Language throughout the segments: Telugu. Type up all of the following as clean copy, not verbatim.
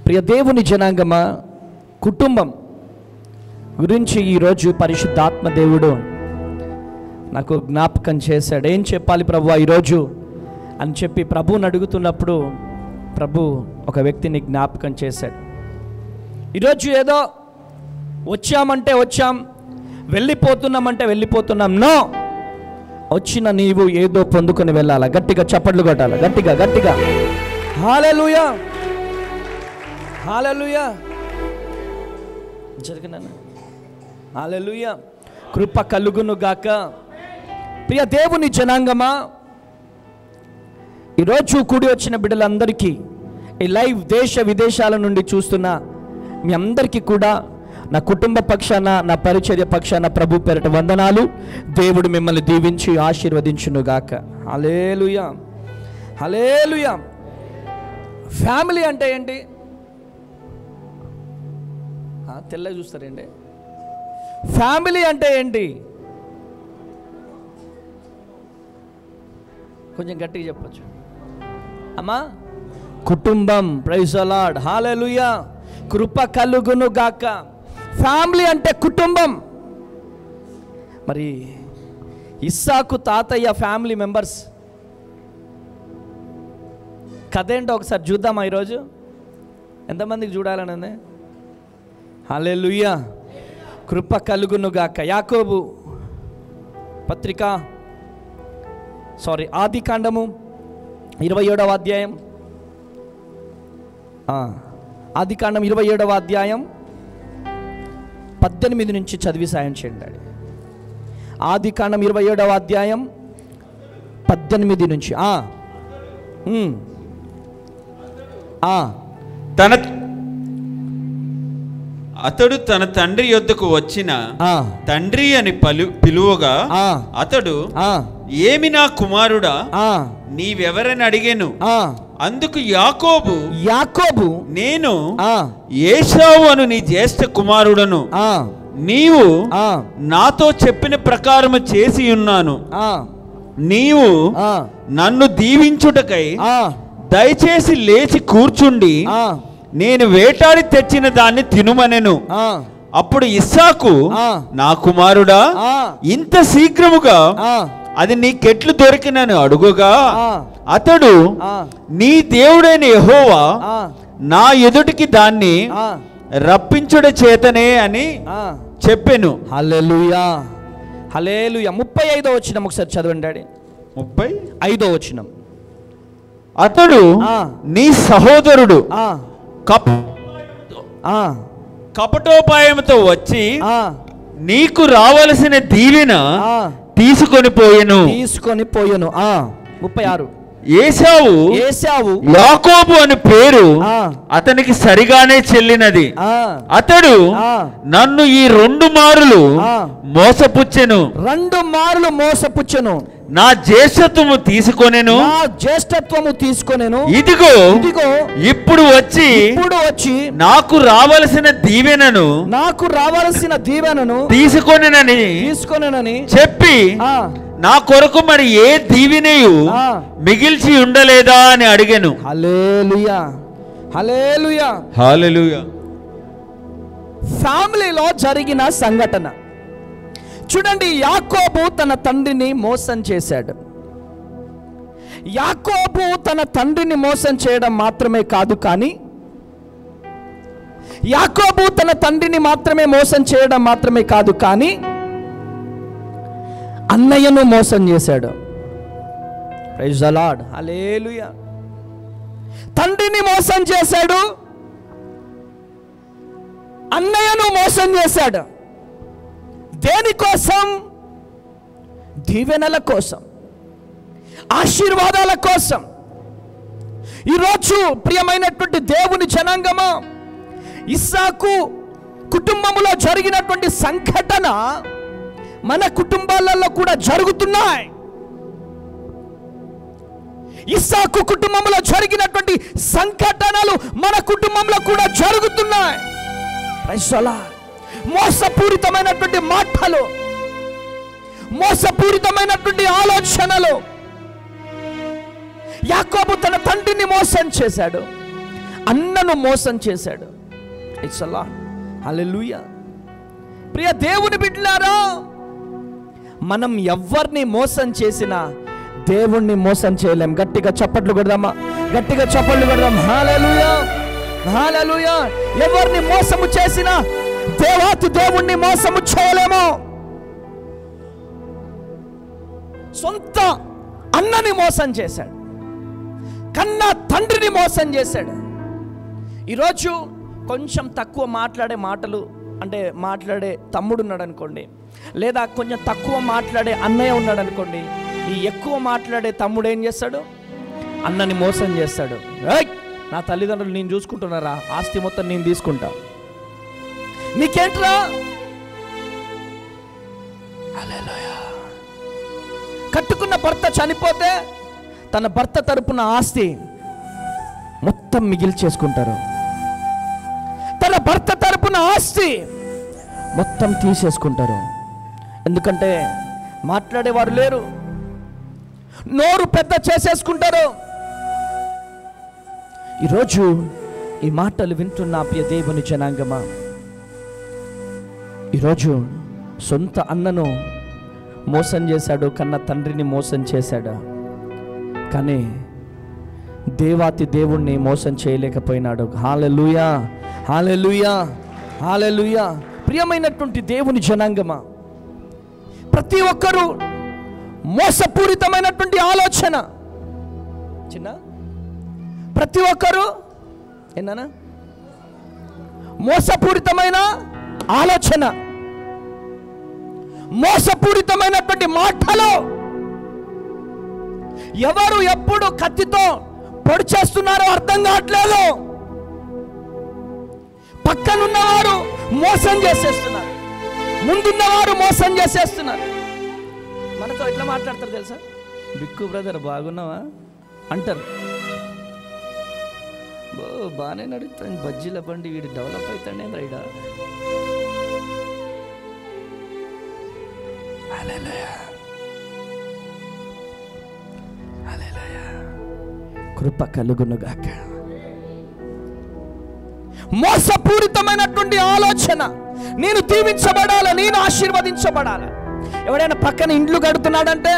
ప్రియ దేవుని జనాంగమా, కుటుంబం గురించి ఈరోజు పరిశుద్ధాత్మ దేవుడు నాకు జ్ఞాపకం చేశాడు. ఏం చెప్పాలి ప్రభువా ఈరోజు అని చెప్పి ప్రభువుని అడుగుతున్నప్పుడు ప్రభు ఒక వ్యక్తిని జ్ఞాపకం చేశాడు. ఈరోజు ఏదో వచ్చామంటే వచ్చాం, వెళ్ళిపోతున్నామంటే వెళ్ళిపోతున్నాం. నో, వచ్చిన నీవు ఏదో పొందుకొని వెళ్ళాలా. గట్టిగా చప్పట్లు కొట్టాలి, గట్టిగా గట్టిగా. హల్లెలూయా, హల్లెలూయా. జరిగినాను. హల్లెలూయా. కృప కలుగును గాక. ప్రియ దేవుని జనాంగమా, ఈరోజు కూడి వచ్చిన బిడ్డలందరికీ, ఈ లైవ్ దేశ విదేశాల నుండి చూస్తున్న మీ అందరికీ కూడా నా కుటుంబ పక్షాన, నా పరిచర్య పక్షాన ప్రభు పేరిట వందనాలు. దేవుడు మిమ్మల్ని దీవించి ఆశీర్వదించునుగాక. హల్లెలూయా, హల్లెలూయా. ఫ్యామిలీ అంటే ఏంటి? తెల్లగా చూస్తారండి. ఫ్యామిలీ అంటే ఏంటి? కొంచెం గట్టిగా చెప్పచ్చు అమ్మా. కుటుంబం. Praise the Lord. హల్లెలూయా. కృప కలుగును గాక. ఫ్యామిలీ అంటే కుటుంబం. మరి ఇస్సాకు తాతయ్య ఫ్యామిలీ మెంబర్స్ కథ ఏంటో ఒకసారి చూద్దామా ఈరోజు? ఎంతమందికి చూడాలని ఉంది? హల్లెలూయా. కృప కలుగును గాక. యాకోబు పత్రిక, ఆది కాండము 27వ అధ్యాయం. ఆది కాండం 27వ అధ్యాయం 18 నుంచి చదివి సాయం చేయండి. ఆది కాండం 27వ అధ్యాయం 18 నుంచి. అతడు తన తండ్రి యొద్దకు వచ్చిన తండ్రి అని పిలువగా అతడు, ఏమి నా కుమారుడా, నీవెవరని అడిగాను. అందుకు యాకోబు, నేను ఏశావు అను నీ జ్యేష్ఠ కుమారుడను. నీవు నాతో చెప్పిన ప్రకారము చేసి ఉన్నాను. నీవు నన్ను దీవించుటకై దయచేసి లేచి కూర్చుండి నేను వేటాడి తెచ్చిన దాన్ని తినుమనెను. అప్పుడు ఇస్సాకు, నా కుమారుడా, ఇంత శీఘ్రముగా అది నీకెట్లు దొరికినని అడుగుగా అతడు, నీ దేవుడైన యెహోవా నా ఎదుటికి దాన్ని రప్పించుట చేతనే అని చెప్పెను. హల్లెలూయా, హల్లెలూయా. 35వ వచనం ఒకసారి చదవండి డాడీ. 35వ వచనం. అతడు నీ సహోదరుడు కపటోపాయంతో వచ్చి నీకు రావలసిన దీవెన తీసుకొని పోయెను. 36. ఏశావు యాకోబు అని పేరు అతనికి సరిగానే చెల్లినది. అతడు నన్ను ఈ 2 మారులు మోసపుచ్చెను. 2 మారులు మోసపుచ్చెను. నా జ్యేష్ఠత్వము తీసుకొనెను. ఇదిగో ఇప్పుడు వచ్చి నాకు రావలసిన దీవెనను తీసుకొనెనని చెప్పి నా కొరకు మరి ఏ దీవెనయు మిగిల్చి ఉండలేదా అని అడిగాను. హల్లెలూయా, హల్లెలూయా, హల్లెలూయా. ఫ్యామిలీలో జరిగిన సంఘటన చూడండి. యాకోబు తన తండ్రిని మోసం చేశాడు. యాకోబు తన తండ్రిని మోసం చేయడం మాత్రమే కాదు, కానీ యాకోబు తన తండ్రిని మోసం చేయడం మాత్రమే కాదు, కానీ అన్నయ్యను మోసం చేశాడు. Praise the Lord. హల్లెలూయా. తండ్రిని మోసం చేశాడు, అన్నయ్యను మోసం చేశాడు. దేనికోసం? దీవెనల కోసం, ఆశీర్వాదాల కోసం. ఈరోజు ప్రియమైనటువంటి దేవుని జనాంగమా, ఇస్సాకు కుటుంబంలో జరిగినటువంటి సంఘటన మన కుటుంబాలలో కూడా జరుగుతున్నాయి. ఇస్సాకు కుటుంబంలో జరిగినటువంటి సంఘటనలు మన కుటుంబంలో కూడా జరుగుతున్నాయి. Praise the lord. మోసపూరితమైనటువంటి మాటలు, మోసపూరితమైనటువంటి ఆలోచనలు. యాకోబు తన తండ్రిని మోసం చేశాడు, అన్నను మోసం చేశాడు. It's a lot. హల్లెలూయా. ప్రియ దేవుని బిడ్డలారా, మనం ఎవరిని మోసం చేసినా దేవుణ్ణి మోసం చేయలేం. గట్టిగా చప్పట్లు కొడదామా? గట్టిగా చప్పట్లు కొడదాం. హల్లెలూయా, హల్లెలూయా. ఎవరిని మోసము చేసినా దేవాతి దేవుణ్ణి మోసము చేయలేము. సొంత అన్నని మోసం చేశాడు, కన్న తండ్రిని మోసం చేశాడు. ఈరోజు కొంచెం తక్కువ మాట్లాడే మాటలు అంటే మాట్లాడే తమ్ముడు ఉన్నాడు అనుకోండి, లేదా కొంచెం తక్కువ మాట్లాడే అన్నయ్య ఉన్నాడు అనుకోండి, ఈ ఎక్కువ మాట్లాడే తమ్ముడు ఏం చేస్తాడు? అన్నని మోసం చేస్తాడు. ఏయ్, నా తల్లిదండ్రులు నేను చూసుకుంటున్నారా, ఆస్తి మొత్తం నేను తీసుకుంటా, నీకేంట్రా? హల్లెలూయా. కట్టుకున్న భర్త చనిపోతే తన భర్త తరపున ఆస్తి మొత్తం మిగిల్చేసుకుంటారు. తన భర్త తరపున ఆస్తి మొత్తం తీసేసుకుంటారు. ఎందుకంటే మాట్లాడేవారు లేరు, నోరు పెద్ద చేసేసుకుంటారు. ఈరోజు ఈ మాటలు వింటున్న ప్రియ దేవుని జనాంగమా, ఈరోజు సొంత అన్నను మోసం చేశాడు, కన్న తండ్రిని మోసం చేశాడు. కానీ దేవాతి దేవుణ్ణి మోసం చేయలేకపోయినాడు. హల్లెలూయా, హల్లెలూయా, హల్లెలూయా. ప్రియమైనటువంటి దేవుని జనాంగమా, ప్రతి ఒక్కరూ మోసపూరితమైనటువంటి ఆలోచన, ప్రతి ఒక్కరూ ఏనా మోసపూరితమైన ఆలోచన, మోసపూరితమైనటువంటి మాటలు. ఎవరు ఎప్పుడు కత్తితో పొడి చేస్తున్నారో అర్థం కావట్లేదు. పక్కనున్నవారు మోసం చేసేస్తున్నారు, ముందున్నవారు మోసం చేసేస్తున్నారు. మనతో ఎట్లా మాట్లాడతారు తెలుసా? బిక్కు బ్రదర్ బాగున్నావా అంటారు. బాగానే నడుస్తుంది, బజ్జీల బండి, వీడు డెవలప్ అవుతాడే రైడా. కృప కలుగునుగాక. మోసపూరితమైనటువంటి ఆలోచన, నేను దీవించబడాల, నేను ఆశీర్వదించబడాల. ఎవడైనా పక్కన ఇండ్లు కడుతున్నాడంటే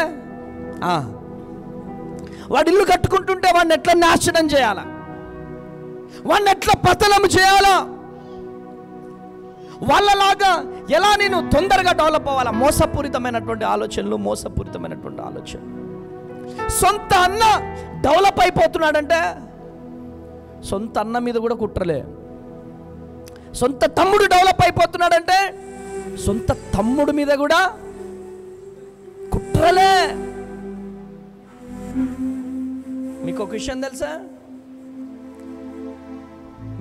వాడు ఇల్లు కట్టుకుంటుంటే వాడిని ఎట్లా నాశనం చేయాలా, వాడిని ఎట్లా పతనం చేయాలా, వాళ్ళలాగా ఎలా నేను తొందరగా డెవలప్ అవ్వాలా. మోసపూరితమైనటువంటి ఆలోచనలు, మోసపూరితమైనటువంటి ఆలోచన. సొంత అన్న డెవలప్ అయిపోతున్నాడంటే సొంత అన్న మీద కూడా కుట్రలే. సొంత తమ్ముడు డెవలప్ అయిపోతున్నాడంటే సొంత తమ్ముడు మీద కూడా కుట్రలే. మీకు ఒక విషయం తెలుసా?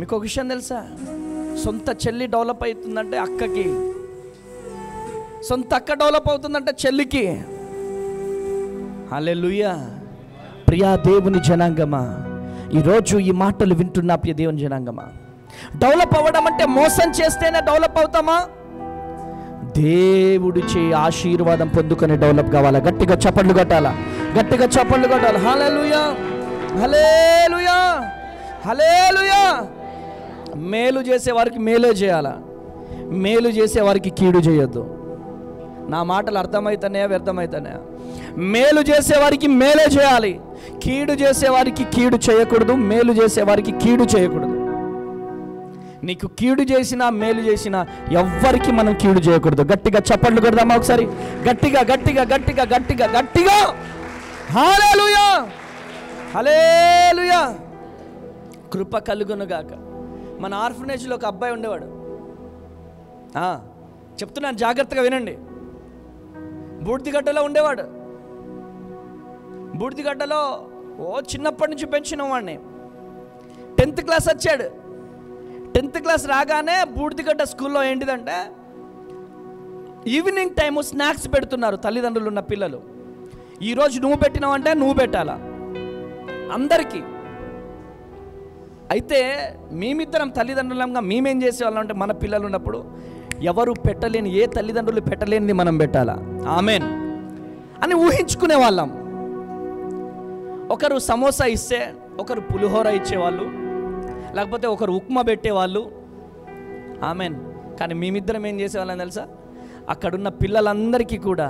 మీకు ఒక విషయం తెలుసా? సొంత చెల్లి డెవలప్ అవుతుందంటే అక్కకి, సొంత అక్క డెవలప్ అవుతుందంటే చెల్లికి. హల్లెలూయా. ప్రియా దేవుని జనాంగమా, ఈరోజు ఈ మాటలు వింటున్న ప్రియ దేవుని జనాంగమా, డెవలప్ అవ్వడం అంటే మోసం చేస్తేనే డెవలప్ అవుతామా? దేవుడిచే ఆశీర్వాదం పొందుకొని డెవలప్ కావాలా. గట్టిగా చప్పట్లు కొట్టాలా, గట్టిగా చప్పట్లు కొట్టాలి. హల్లెలూయా, హల్లెలూయా, హల్లెలూయా. మేలు చేసే వారికి మేలే చేయాలా, మేలు చేసే వారికి కీడు చేయొద్దు. నా మాటలు అర్థమవుతానే వ్యర్థమవుతానే? మేలు చేసేవారికి మేలే చేయాలి, కీడు చేసేవారికి కీడు చేయకూడదు, మేలు చేసేవారికి కీడు చేయకూడదు. నీకు కీడు చేసినా మేలు చేసినా ఎవ్వరికి మనం కీడు చేయకూడదు. గట్టిగా చప్పట్లు కొడదామా ఒకసారి? గట్టిగా గట్టిగా గట్టిగా గట్టిగా గట్టిగా. హల్లెలూయా, హల్లెలూయా. కృప కలుగునుగాక. మన ఆర్ఫనేజ్లో ఒక అబ్బాయి ఉండేవాడు. చెప్తున్నాను, జాగ్రత్తగా వినండి. బూడిదిగడ్డలో ఉండేవాడు. బూడిదిగడ్డలో చిన్నప్పటి నుంచి పెంచిన వాడిని. 10th క్లాస్ వచ్చాడు. 10th క్లాస్ రాగానే బూడిదిగడ్డ స్కూల్లో ఏంటిదంటే ఈవినింగ్ టైము స్నాక్స్ పెడుతున్నారు తల్లిదండ్రులు ఉన్న పిల్లలు. ఈరోజు నువ్వు పెట్టినావంటే నువ్వు పెట్టాలా అందరికీ. అయితే మేమిద్దరం తల్లిదండ్రులంగా మేమేం చేసేవాళ్ళం అంటే మన పిల్లలు ఉన్నప్పుడు ఎవరు పెట్టలేని, ఏ తల్లిదండ్రులు పెట్టలేనిది మనం పెట్టాలా, ఆమెన్ అని ఊహించుకునే వాళ్ళం. ఒకరు సమోసా ఇస్తే ఒకరు పులిహోర ఇచ్చేవాళ్ళు, లేకపోతే ఒకరు ఉప్మా పెట్టేవాళ్ళు. ఆమెన్. కానీ మేమిద్దరం ఏం చేసేవాళ్ళని తెలుసా? అక్కడున్న పిల్లలందరికీ కూడా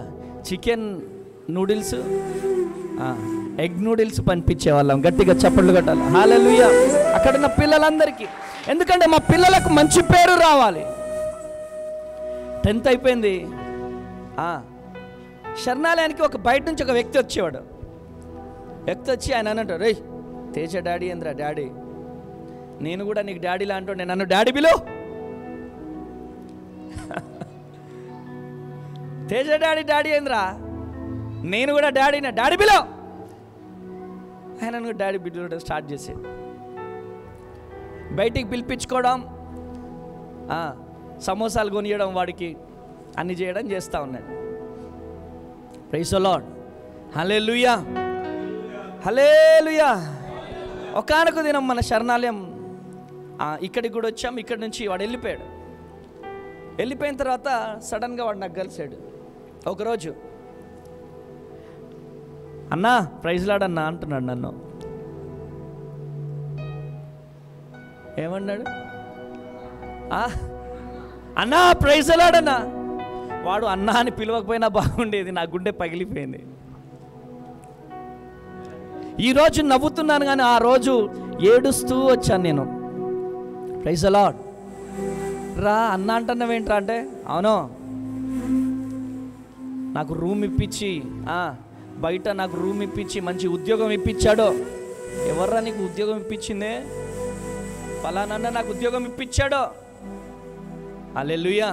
చికెన్ నూడిల్స్, ఎగ్ నూడిల్స్ పంపించేవాళ్ళం. గట్టిగా చప్పట్లు కొట్టాలి. హల్లెలూయా. అక్కడున్న పిల్లలందరికీ, ఎందుకంటే మా పిల్లలకు మంచి పేరు రావాలి. 10th అయిపోయింది. శరణాలయానికి ఒక బయట నుంచి ఒక వ్యక్తి వచ్చేవాడు. వ్యక్తి వచ్చి ఆయన అన్నట్టు, రే తేజ డాడీ ఏంద్రా డాడీ, నేను కూడా నీకు డాడీ లాంటి నేను నన్ను daddy below. Teja daddy daddy ఏంద్రా, నేను కూడా డాడీనా, డాడీ బిలో. ఆయన డాడీ బిడ్డలు స్టార్ట్ చేసేది. బయటికి పిలిపించుకోవడం, సమోసాలు కొనియడం, వాడికి అన్ని చేయడం చేస్తూ ఉన్నాడు. Praise the Lord. Hallelujah, hallelujah. ఒకానొక దినం మన శరణాలయం ఇక్కడికి కూడా వచ్చాం. ఇక్కడి నుంచి వాడు వెళ్ళిపోయాడు. వెళ్ళిపోయిన తర్వాత సడన్గా వాడు నాకు కలిసాడు ఒకరోజు. అన్నా ప్రైజ్ లార్డ్ అన్నా అంటున్నాడు నన్ను. ఏమన్నాడు? అన్నా ప్రైజ్ లార్డ్ అన్నా. వాడు అన్నా అని పిలవకపోయినా బాగుండేది, నా గుండె పగిలిపోయింది. ఈరోజు నవ్వుతున్నాను కానీ ఆ రోజు ఏడుస్తూ వచ్చాను నేను. Praise the Lord. రా అన్న అంటున్నావేంట్రా అంటే, అవును నాకు రూమ్ ఇప్పించి, బయట నాకు రూమ్ ఇప్పించి మంచి ఉద్యోగం ఇప్పించాడు. ఎవర్రా నీకు ఉద్యోగం ఇప్పించిందే? ఫలానా నాకు ఉద్యోగం ఇప్పించాడు. హల్లెలూయా.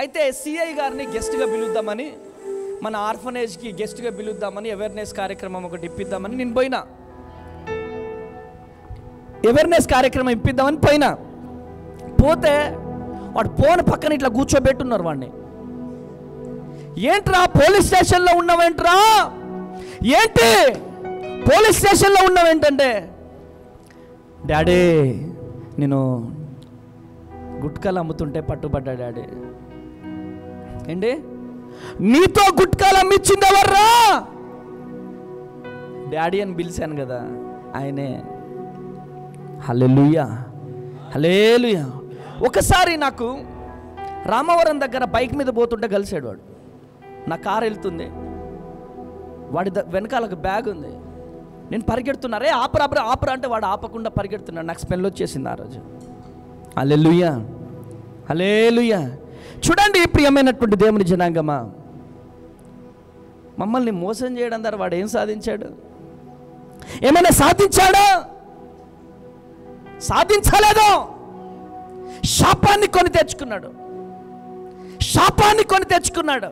అయితే సిఐ గారిని గెస్ట్గా పిలుద్దామని, మన ఆర్ఫనేజ్కి గెస్ట్గా పిలుద్దామని, అవేర్నెస్ కార్యక్రమం ఒకటి ఇప్పిద్దామని నేను పోయినా. అవేర్నెస్ కార్యక్రమం ఇప్పిద్దామని పోయినా. పోతే వాడు ఫోన్ పక్కన ఇట్లా కూర్చోబెట్టున్నారు వాడిని. ఏంట్రా పోలీస్ స్టేషన్లో ఉన్నావేంట్రా, ఏంటి పోలీస్ స్టేషన్లో ఉన్నావేంటంటే, డాడీ నేను గుట్కాలు అమ్ముతుంటే పట్టుబడ్డా డాడీ. ఏంటి నీతో గుట్కాలు అమ్మించింది ఎవర్రా? డాడీ అని పిలిచాను కదా, ఆయనే. హల్లెలూయా, హల్లెలూయా. ఒకసారి నాకు రామవరం దగ్గర బైక్ మీద పోతుంటే కలిసాడు వాడు. నా కారు వెళ్తుంది, వాడి వెనకాల ఒక బ్యాగ్ ఉంది. నేను పరిగెడుతున్నా, రే ఆపరా ఆపరా అంటే వాడు ఆపకుండా పరిగెడుతున్నాడు. నాకు స్మెల్ వచ్చేసింది ఆ రోజు. హల్లెలూయా, హల్లెలూయా. చూడండి ప్రియమైనటువంటి దేవుని జనాంగమా, మమ్మల్ని మోసం చేయడం ద్వారా వాడు ఏం సాధించాడు? ఏమైనా సాధించాడా? సాధించలేదు. శాపాన్ని కొని తెచ్చుకున్నాడు, శాపాన్ని కొని తెచ్చుకున్నాడు.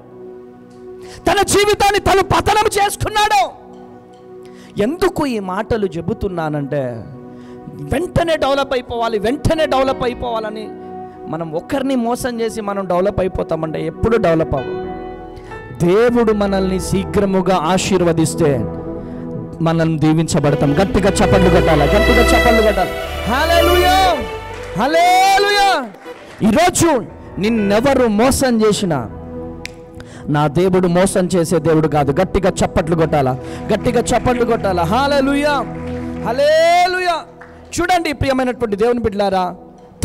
తన జీవితాన్ని తను పతనం చేసుకున్నాడు. ఎందుకు ఈ మాటలు చెబుతున్నానంటే, వెంటనే డెవలప్ అయిపోవాలి, వెంటనే డెవలప్ అయిపోవాలని. మనం ఒక్కరిని మోసం చేసి మనం డెవలప్ అయిపోతామంటే ఎప్పుడు డెవలప్ అవ్వం. దేవుడు మనల్ని శీఘ్రముగా ఆశీర్వదిస్తే మనం దీవించబడతాం. గట్టిగా చప్పట్లు కొట్టాలి, గట్టిగా చప్పట్లు కొట్టాలి. హల్లెలూయా, హల్లెలూయా. ఈరోజు నిన్నెవరు మోసం చేసినా నా దేవుడు మోసం చేసే దేవుడు కాదు. గట్టిగా చప్పట్లు కొట్టాలా, గట్టిగా చప్పట్లు కొట్టాలా. హల్లెలూయా, హల్లెలూయా. చూడండి ప్రియమైనటువంటి దేవుని బిడ్డలారా,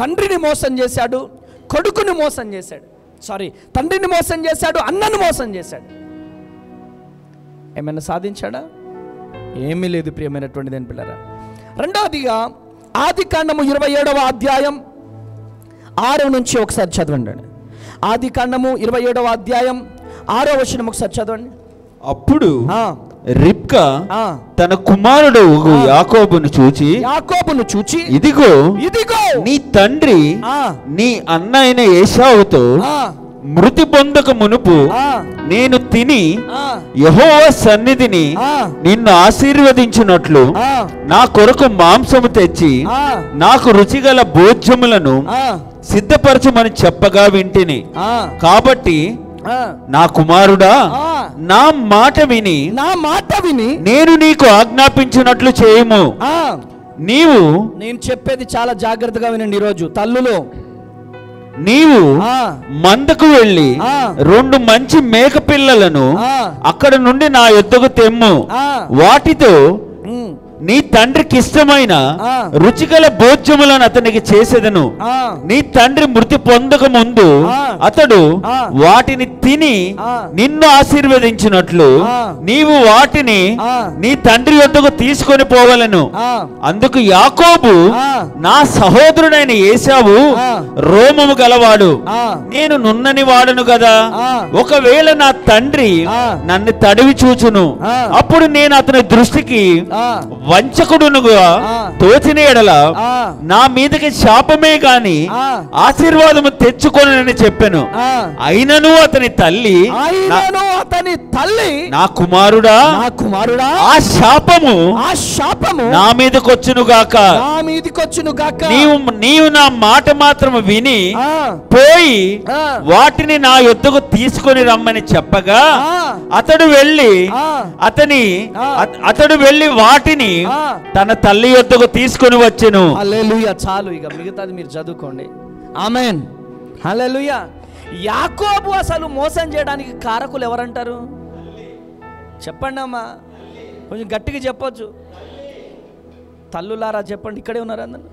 తండ్రిని మోసం చేశాడు, కొడుకుని మోసం చేశాడు. తండ్రిని మోసం చేశాడు, అన్నను మోసం చేశాడు. ఏమైనా సాధించాడా? ఏమీ లేదు ప్రియమైనటువంటి దేవుని బిడ్డలారా. రెండవదిగా ఆదికాండము 27వ అధ్యాయం 6 నుంచి ఒకసారి చదవండి. ఆదికాండము 27వ అధ్యాయం 6వ వచనం ఒకసారి చదవండి. అప్పుడు రిబ్కా తన కుమారుడు యాకోబును చూచి ఇదిగో నీ తండ్రి నీ అన్న అయిన ఏశావుతో మృతి పొందక మునుపు నేను తిని యెహోవా సన్నిధిని నిన్ను ఆశీర్వదించినట్లు నా కొరకు మాంసము తెచ్చి నాకు రుచిగల భోజ్యములను సిద్ధపరచమని చెప్పగా వింటిని. కాబట్టి నా కుమారుడా, నా మాట విని నేను నీకు ఆజ్ఞాపించినట్లు చేయము. నేను చెప్పేది చాలా జాగ్రత్తగా వినండి. ఈరోజు తల్లులో నీవు మందకు వెళ్ళి 2 మంచి మేక పిల్లలను అక్కడ నుండి నా యొద్దకు తెమ్ము. వాటితో నీ తండ్రికి ఇష్టమైన రుచిగల భోజ్యములను అతనికి చేసేదను. నీ తండ్రి మృతి పొందక ముందు అతడు వాటిని తిని నిన్ను ఆశీర్వదించినట్లు నీవు వాటిని నీ తండ్రి యొద్దకు తీసుకొని పోవలను. అందుకు యాకోబు, నా సహోదరుడైన ఏశావు రోమము గలవాడు, నేను నున్నని వాడను కదా. ఒకవేళ నా తండ్రి నన్ను తడివి చూచును, అప్పుడు నేను అతని దృష్టికి వంచకుడునుగా తోచిన ఎడల నా మీదకి శాపమే గాని ఆశీర్వాదము తెచ్చుకొనని చెప్పాను. అయినను అతని తల్లి, నా కుమారుడా, ఆ శాపము నా మీదకొచ్చును గాక. నీవు నా మాట మాత్రము విని పోయి వాటిని నా యొద్దకు తీసుకొని రమ్మని చెప్పగా అతడు వెళ్ళి వాటిని తన తల్లి యొద్దకు తీసుకొని వచ్చెను. హల్లెలూయా. చాలు, ఇక మిగతాది మీరు చదువుకోండి. ఆమేన్. హల్లెలూయా. యాకోబు అసలు మోసం చేయడానికి కారకులు ఎవరంటారు? చెప్పండి అమ్మా, కొంచెం గట్టిగా చెప్పొచ్చు. తల్లులారా చెప్పండి. ఇక్కడే ఉన్నారా? అందరు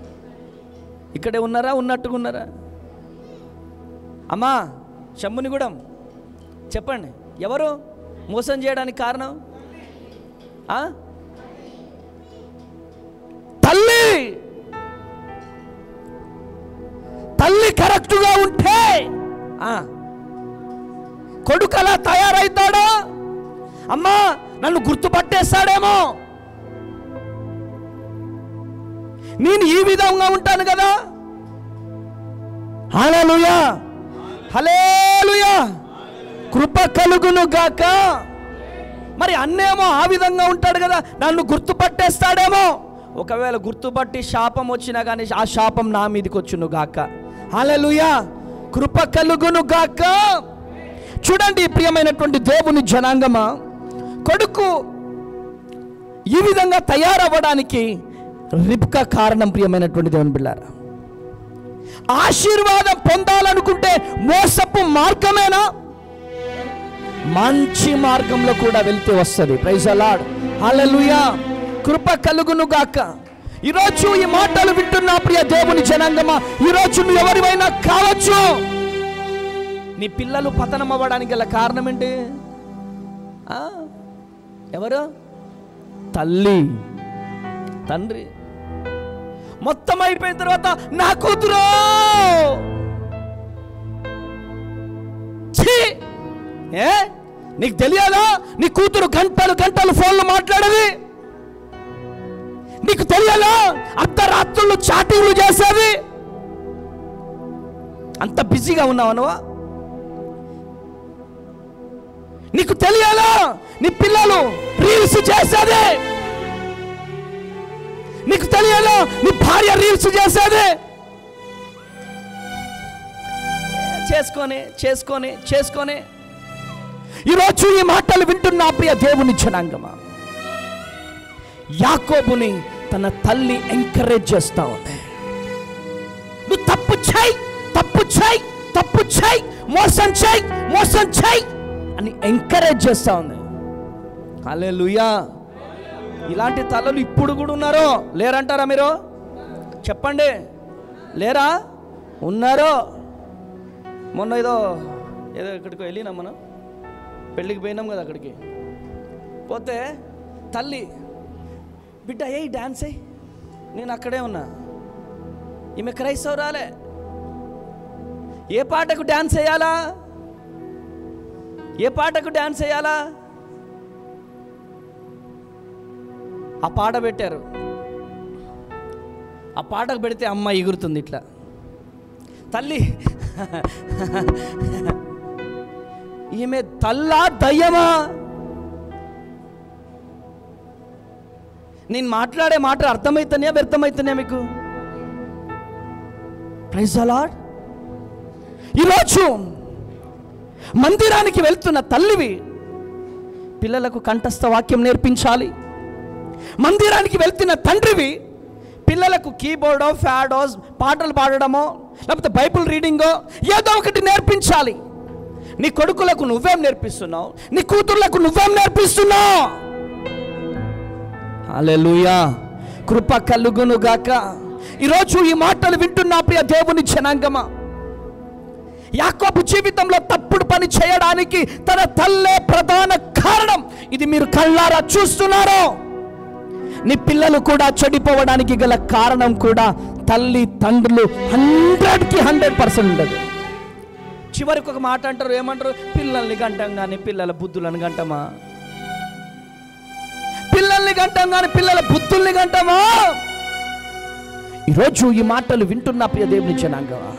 ఇక్కడే ఉన్నారా? ఉన్నట్టుగా ఉన్నారా? అమ్మా శంభునిగూడెం చెప్పండి, ఎవరు మోసం చేయడానికి కారణం? తల్లి. తల్లి కరెక్ట్గా ఉంటే కొడుకు అలా తయారైతాడో, అమ్మా నన్ను గుర్తుపట్టేస్తాడేమో, నేను ఈ విధంగా ఉంటాను కదా. హల్లెలూయా, హల్లెలూయా, కృప కలుగును గాక. మరి అన్నేమో ఆ విధంగా ఉంటాడు కదా, నన్ను గుర్తుపట్టేస్తాడేమో. ఒకవేళ గుర్తుపట్టి శాపం వచ్చినా కానీ ఆ శాపం నా మీదకి వచ్చును గాక. హల్లెలూయా, కృప కలుగును గాక. చూడండి ప్రియమైనటువంటి దేవుని జనాంగమా, కొడుకు ఈ విధంగా తయారవ్వడానికి రిబ్కా కారణం. ప్రియమైనటువంటి దేవుని బిడ్డలారా, ఆశీర్వాదం పొందాలనుకుంటే మోసపు మార్గమేనా? మంచి మార్గంలో కూడా వెళ్తే వస్తుంది. Praise the Lord. హల్లెలూయా, కృప కలుగును గాక. ఈరోజు ఈ మాటలు వింటున్నా ప్రియ దేవుని జనాంగమా, ఈరోజు నువ్వు ఎవరివైనా కావచ్చు. నీ పిల్లలు పతనం అవ్వడానికి గల కారణం ఏంటి? ఎవరు? తల్లి, తండ్రి. మొత్తం అయిపోయిన తర్వాత నా కూతురు, నీకు తెలియదా నీ కూతురు గంటలు గంటలు ఫోన్లు మాట్లాడేది? నీకు తెలియదా అర్ధరాత్రులు చాటింగ్లు చేసేది? అంత బిజీగా ఉన్నావా నువ్వు? నీకు తెలియదా నీ పిల్లలు రీల్స్ చేసేది? నీకు తెలియదా నీ భార్య రీల్స్ చేసేది? చేసుకొని ఈరోజు ఈ మాటలు వింటున్న ప్రియ దేవుని జనాంగమా, యాకోబుని తన తల్లి ఎంకరేజ్ చేస్తా ఉంది. నువ్వు తప్పు చేయి, మోసం చేయి అని ఎంకరేజ్ చేస్తా ఉంది. హల్లెలూయా. ఇలాంటి తల్లులు ఇప్పుడు కూడా ఉన్నారో లేరంటారా మీరు? చెప్పండి, లేరా? ఉన్నారో. మొన్న ఏదో ఎక్కడికో వెళ్ళినాం, మనం పెళ్ళికి పోయినాం కదా. అక్కడికి పోతే తల్లి, బిడ్డ ఏ డాన్స్ అయ్యి, నేను అక్కడే ఉన్నా. ఈమె క్రైస్తవురాలే. ఏ పాటకు డాన్స్ వేయాలా? ఆ పాట పెట్టారు. ఆ పాటకు పెడితే అమ్మ ఎగురుతుంది ఇట్లా. తల్లి ఈమె తల్లా దయ్యమా? నేను మాట్లాడే మాటలు అర్థమవుతున్నాయా వ్యర్థమవుతున్నాయా మీకు? Praise the Lord. ఈరోజు మందిరానికి వెళ్తున్న తల్లివి పిల్లలకు కంఠస్థ వాక్యం నేర్పించాలి. మందిరానికి వెళ్తున్న తండ్రివి పిల్లలకు కీబోర్డో ఫ్యాడో పాటలు పాడడమో లేకపోతే బైబిల్ రీడింగో ఏదో ఒకటి నేర్పించాలి. నీ కొడుకులకు నువ్వేం నేర్పిస్తున్నావు? నీ కూతుర్లకు నువ్వేం నేర్పిస్తున్నావు? హల్లెలూయా. కృప కలుగును గాక. ఈరోజు ఈ మాటలు వింటున్న ప్రియ దేవుని జనాంగమా, యాకోబు జీవితంలో తప్పుడు పని చేయడానికి తన తల్లే ప్రధాన కారణం. ఇది మీరు కళ్ళారా చూస్తున్నారో? నీ పిల్లలు కూడా చెడిపోవడానికి గల కారణం కూడా తల్లి తండ్రులు 100కి 100% ఉండదు. చివరికి ఒక మాట అంటారు, ఏమంటారు? పిల్లల్ని గంటాం కానీ పిల్లల బుద్ధులను గంటమా? పిల్లల్ని గంటాం కానీ పిల్లల బుద్ధుల్ని గంటమా? ఈరోజు ఈ మాటలు వింటున్న ప్రియ దేవుని జనాంగమా,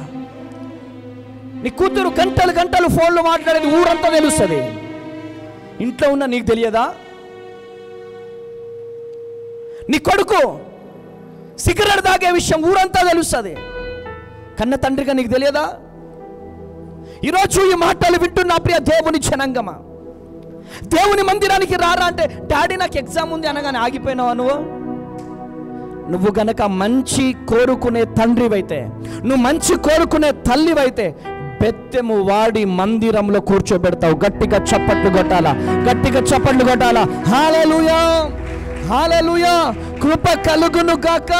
నీ కూతురు గంటలు గంటలు ఫోన్లో మాట్లాడేది ఊరంతా తెలుస్తుంది. ఇంట్లో ఉన్న నీకు తెలియదా? నీ కొడుకు సిగరెట్ తాగే విషయం ఊరంతా తెలుస్తుంది. కన్న తండ్రిగా నీకు తెలియదా? ఈరోజు ఈ మాటలు వింటున్న ప్రియ దేవుని జనాంగమా, దేవుని మందిరానికి రారా అంటే డాడీ నాకు ఎగ్జామ్ ఉంది అనగానే ఆగిపోయినావా నువ్వు? నువ్వు గనక మంచి కోరుకునే తండ్రివైతే, నువ్వు మంచి కోరుకునే తల్లివైతే బెత్తెము వాడి మందిరంలో కూర్చోబెడతావు. గట్టిగా చప్పట్లు కొట్టాలా, గట్టిగా చప్పట్లు కొట్టాలా. హల్లెలూయా, హల్లెలూయా. కృప కలుగును గాక.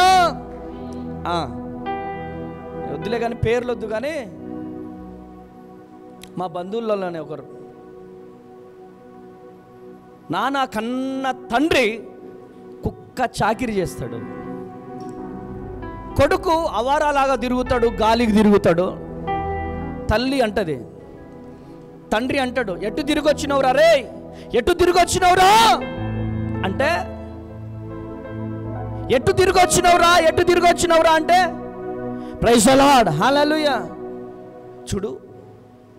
వద్దులే కానీ, పేర్లు వద్దు కానీ, మా బంధువులలోనే ఒకరు, నాన్న కన్న తండ్రి కుక్క చాకిరి చేస్తాడు, కొడుకు అవారాలాగా తిరుగుతాడు, గాలికి తిరుగుతాడు. తల్లి అంటది, తండ్రి అంటాడు, ఎటు తిరిగి వచ్చినవురా రే, ఎటు తిరిగి వచ్చినవురా అంటే, ఎటు తిరిగి వచ్చినవురా, ఎటు తిరిగి వచ్చినవురా అంటే ప్రైజ్ ది లార్డ్, హల్లెలూయా. చూడు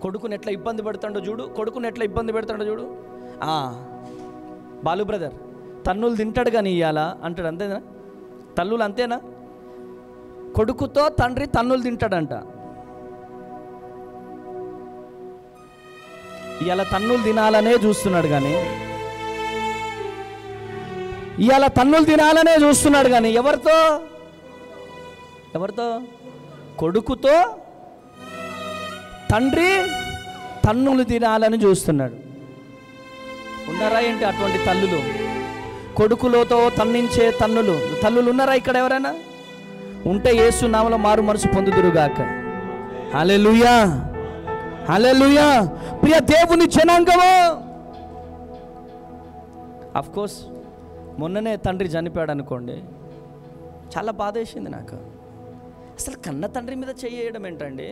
కొడుకుని ఎట్లా ఇబ్బంది పెడతాడో చూడు, కొడుకుని ఎట్లా ఇబ్బంది పెడతాడో చూడు. బాలు బ్రదర్ తన్నులు తింటాడు కానీ ఇయ్యాలా అంటాడు, అంతేనా? తల్లులు అంతేనా? కొడుకుతో తండ్రి తన్నులు తింటాడంట. ఇవాళ తన్నులు తినాలనే చూస్తున్నాడు కానీ, ఇవాళ తన్నులు తినాలనే చూస్తున్నాడు కానీ ఎవరితో? ఎవరితో? కొడుకుతో తండ్రి తన్నులు తినాలని చూస్తున్నాడు. ఉన్నారా ఏంటి అటువంటి తల్లులు? కొడుకులతో తన్నించే తల్లులు ఉన్నారా ఇక్కడ ఎవరైనా? ఉంటే యేసు నామములో మారు మనసు పొందుదురుగాక. హల్లెలూయా, హల్లెలూయా. ప్రియ దేవుని జనాంగమా, ఆఫ్ కోర్స్ మొన్ననే తండ్రి చనిపోయాడు అనుకోండి, చాలా బాధ వేసింది నాకు. అసలు కన్న తండ్రి మీద చేయడం ఏంటండి?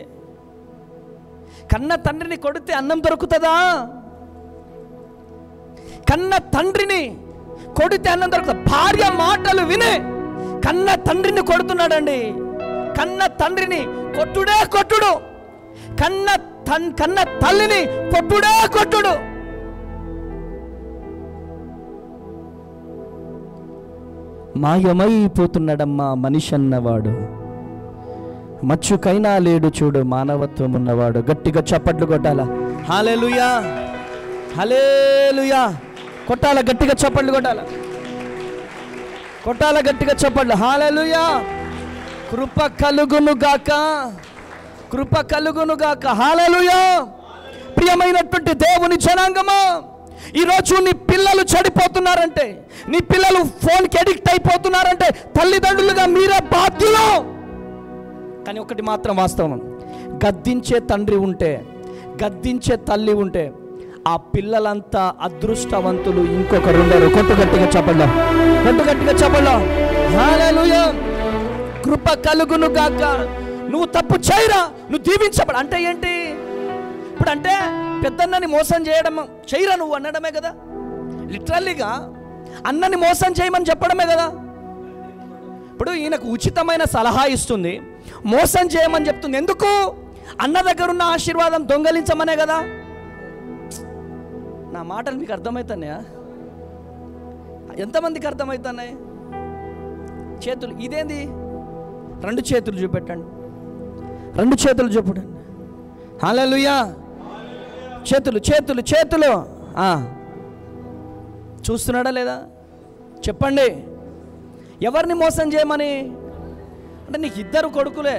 కన్న తండ్రిని కొడితే అన్నం దొరుకుతుందా? కన్న తండ్రిని కొడితే అన్నం దొరుకుతుంది? భార్య మాటలు వినే కన్న తండ్రిని కొడుతున్నాడండి. కన్న తండ్రిని కొట్టుడే కొట్టుడు, కన్న తల్లిని కొట్టుడే కొట్టుడు. మాయమైపోతున్నాడమ్మా మనిషి అన్నవాడు, మచ్చుకైనా లేడు చూడు మానవత్వం ఉన్నవాడు. గట్టిగా చప్పట్లు కొట్టాలా, హల్లెలూయా, హల్లెలూయా. కొట్టాల, గట్టిగా చప్పట్లు కొట్టాల, కొట్టాల, గట్టిగా చప్పట్లు. హల్లెలూయా. కృప కలుగును గాక, కృప కలుగును గాక. హల్లెలూయా. ప్రియమైనటువంటి దేవుని జనాంగమా, ఈరోజు నీ పిల్లలు చెడిపోతున్నారంటే, నీ పిల్లలు ఫోన్కి అడిక్ట్ అయిపోతున్నారంటే తల్లిదండ్రులుగా మీరే బాధ్యులు. కానీ ఒకటి మాత్రం వాస్తవం, గద్దించే తండ్రి ఉంటే, గద్దించే తల్లి ఉంటే ఆ పిల్లలంతా అదృష్టవంతులు, ఇంకొకరు ఉండరు. కొట్టు గట్టిగా చెప్పండి, కొట్టు గట్టిగా చెప్పండి. హల్లెలూయా. కృప కలుగును గాక. నువ్వు తప్పు చేయరా, నువ్వు దీవించబడ అంటే ఏంటి? ఇప్పుడు అంటే పెద్దన్నని మోసం చేయడం చేయరా నువ్వు అనడమే కదా. లిటరల్లీగా అన్నని మోసం చేయమని చెప్పడమే కదా. ఇప్పుడు ఈయనకు ఉచితమైన సలహా ఇస్తుంది, మోసం చేయమని చెప్తుంది. ఎందుకు? అన్న దగ్గర ఉన్న ఆశీర్వాదం దొంగలించమనే కదా. నా మాటలు మీకు అర్థమవుతున్నాయా? ఎంతమందికి అర్థమవుతున్నాయి? చేతులు ఇదేంది? రెండు చేతులు చూపెట్టండి, రెండు చేతులు చూపెట్టండి. హల్లెలూయా. చేతులు చేతులు చేతులు చూస్తున్నాడా లేదా చెప్పండి. ఎవరిని మోసం చేయమని అంటే? నీకు ఇద్దరు కొడుకులే,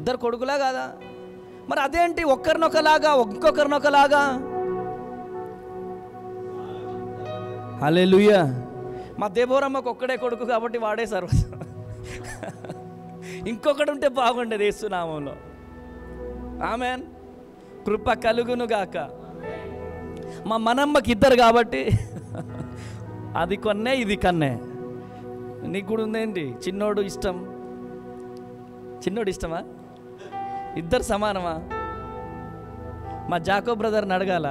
ఇద్దరు కొడుకులా కాదా? మరి అదేంటి ఒక్కరినొకలాగా ఇంకొకరినొకలాగా? హల్లెలూయా. మా దేబోరమ్మకు ఒక్కడే కొడుకు కాబట్టి వాడే సర్వస్వం. ఇంకొకటి ఉంటే బాగుండేది యేసునామంలో. ఆమేన్. కృప కలుగును గాక. మా మనమ్మకి ఇద్దరు కాబట్టి అది కొన్నే ఇది కన్నే. నీకు కూడా ఉందేంటి? చిన్నోడు ఇష్టం, చిన్నోడు ఇష్టమా? ఇద్దరు సమానమా? మా జాకో బ్రదర్ని అడగాల,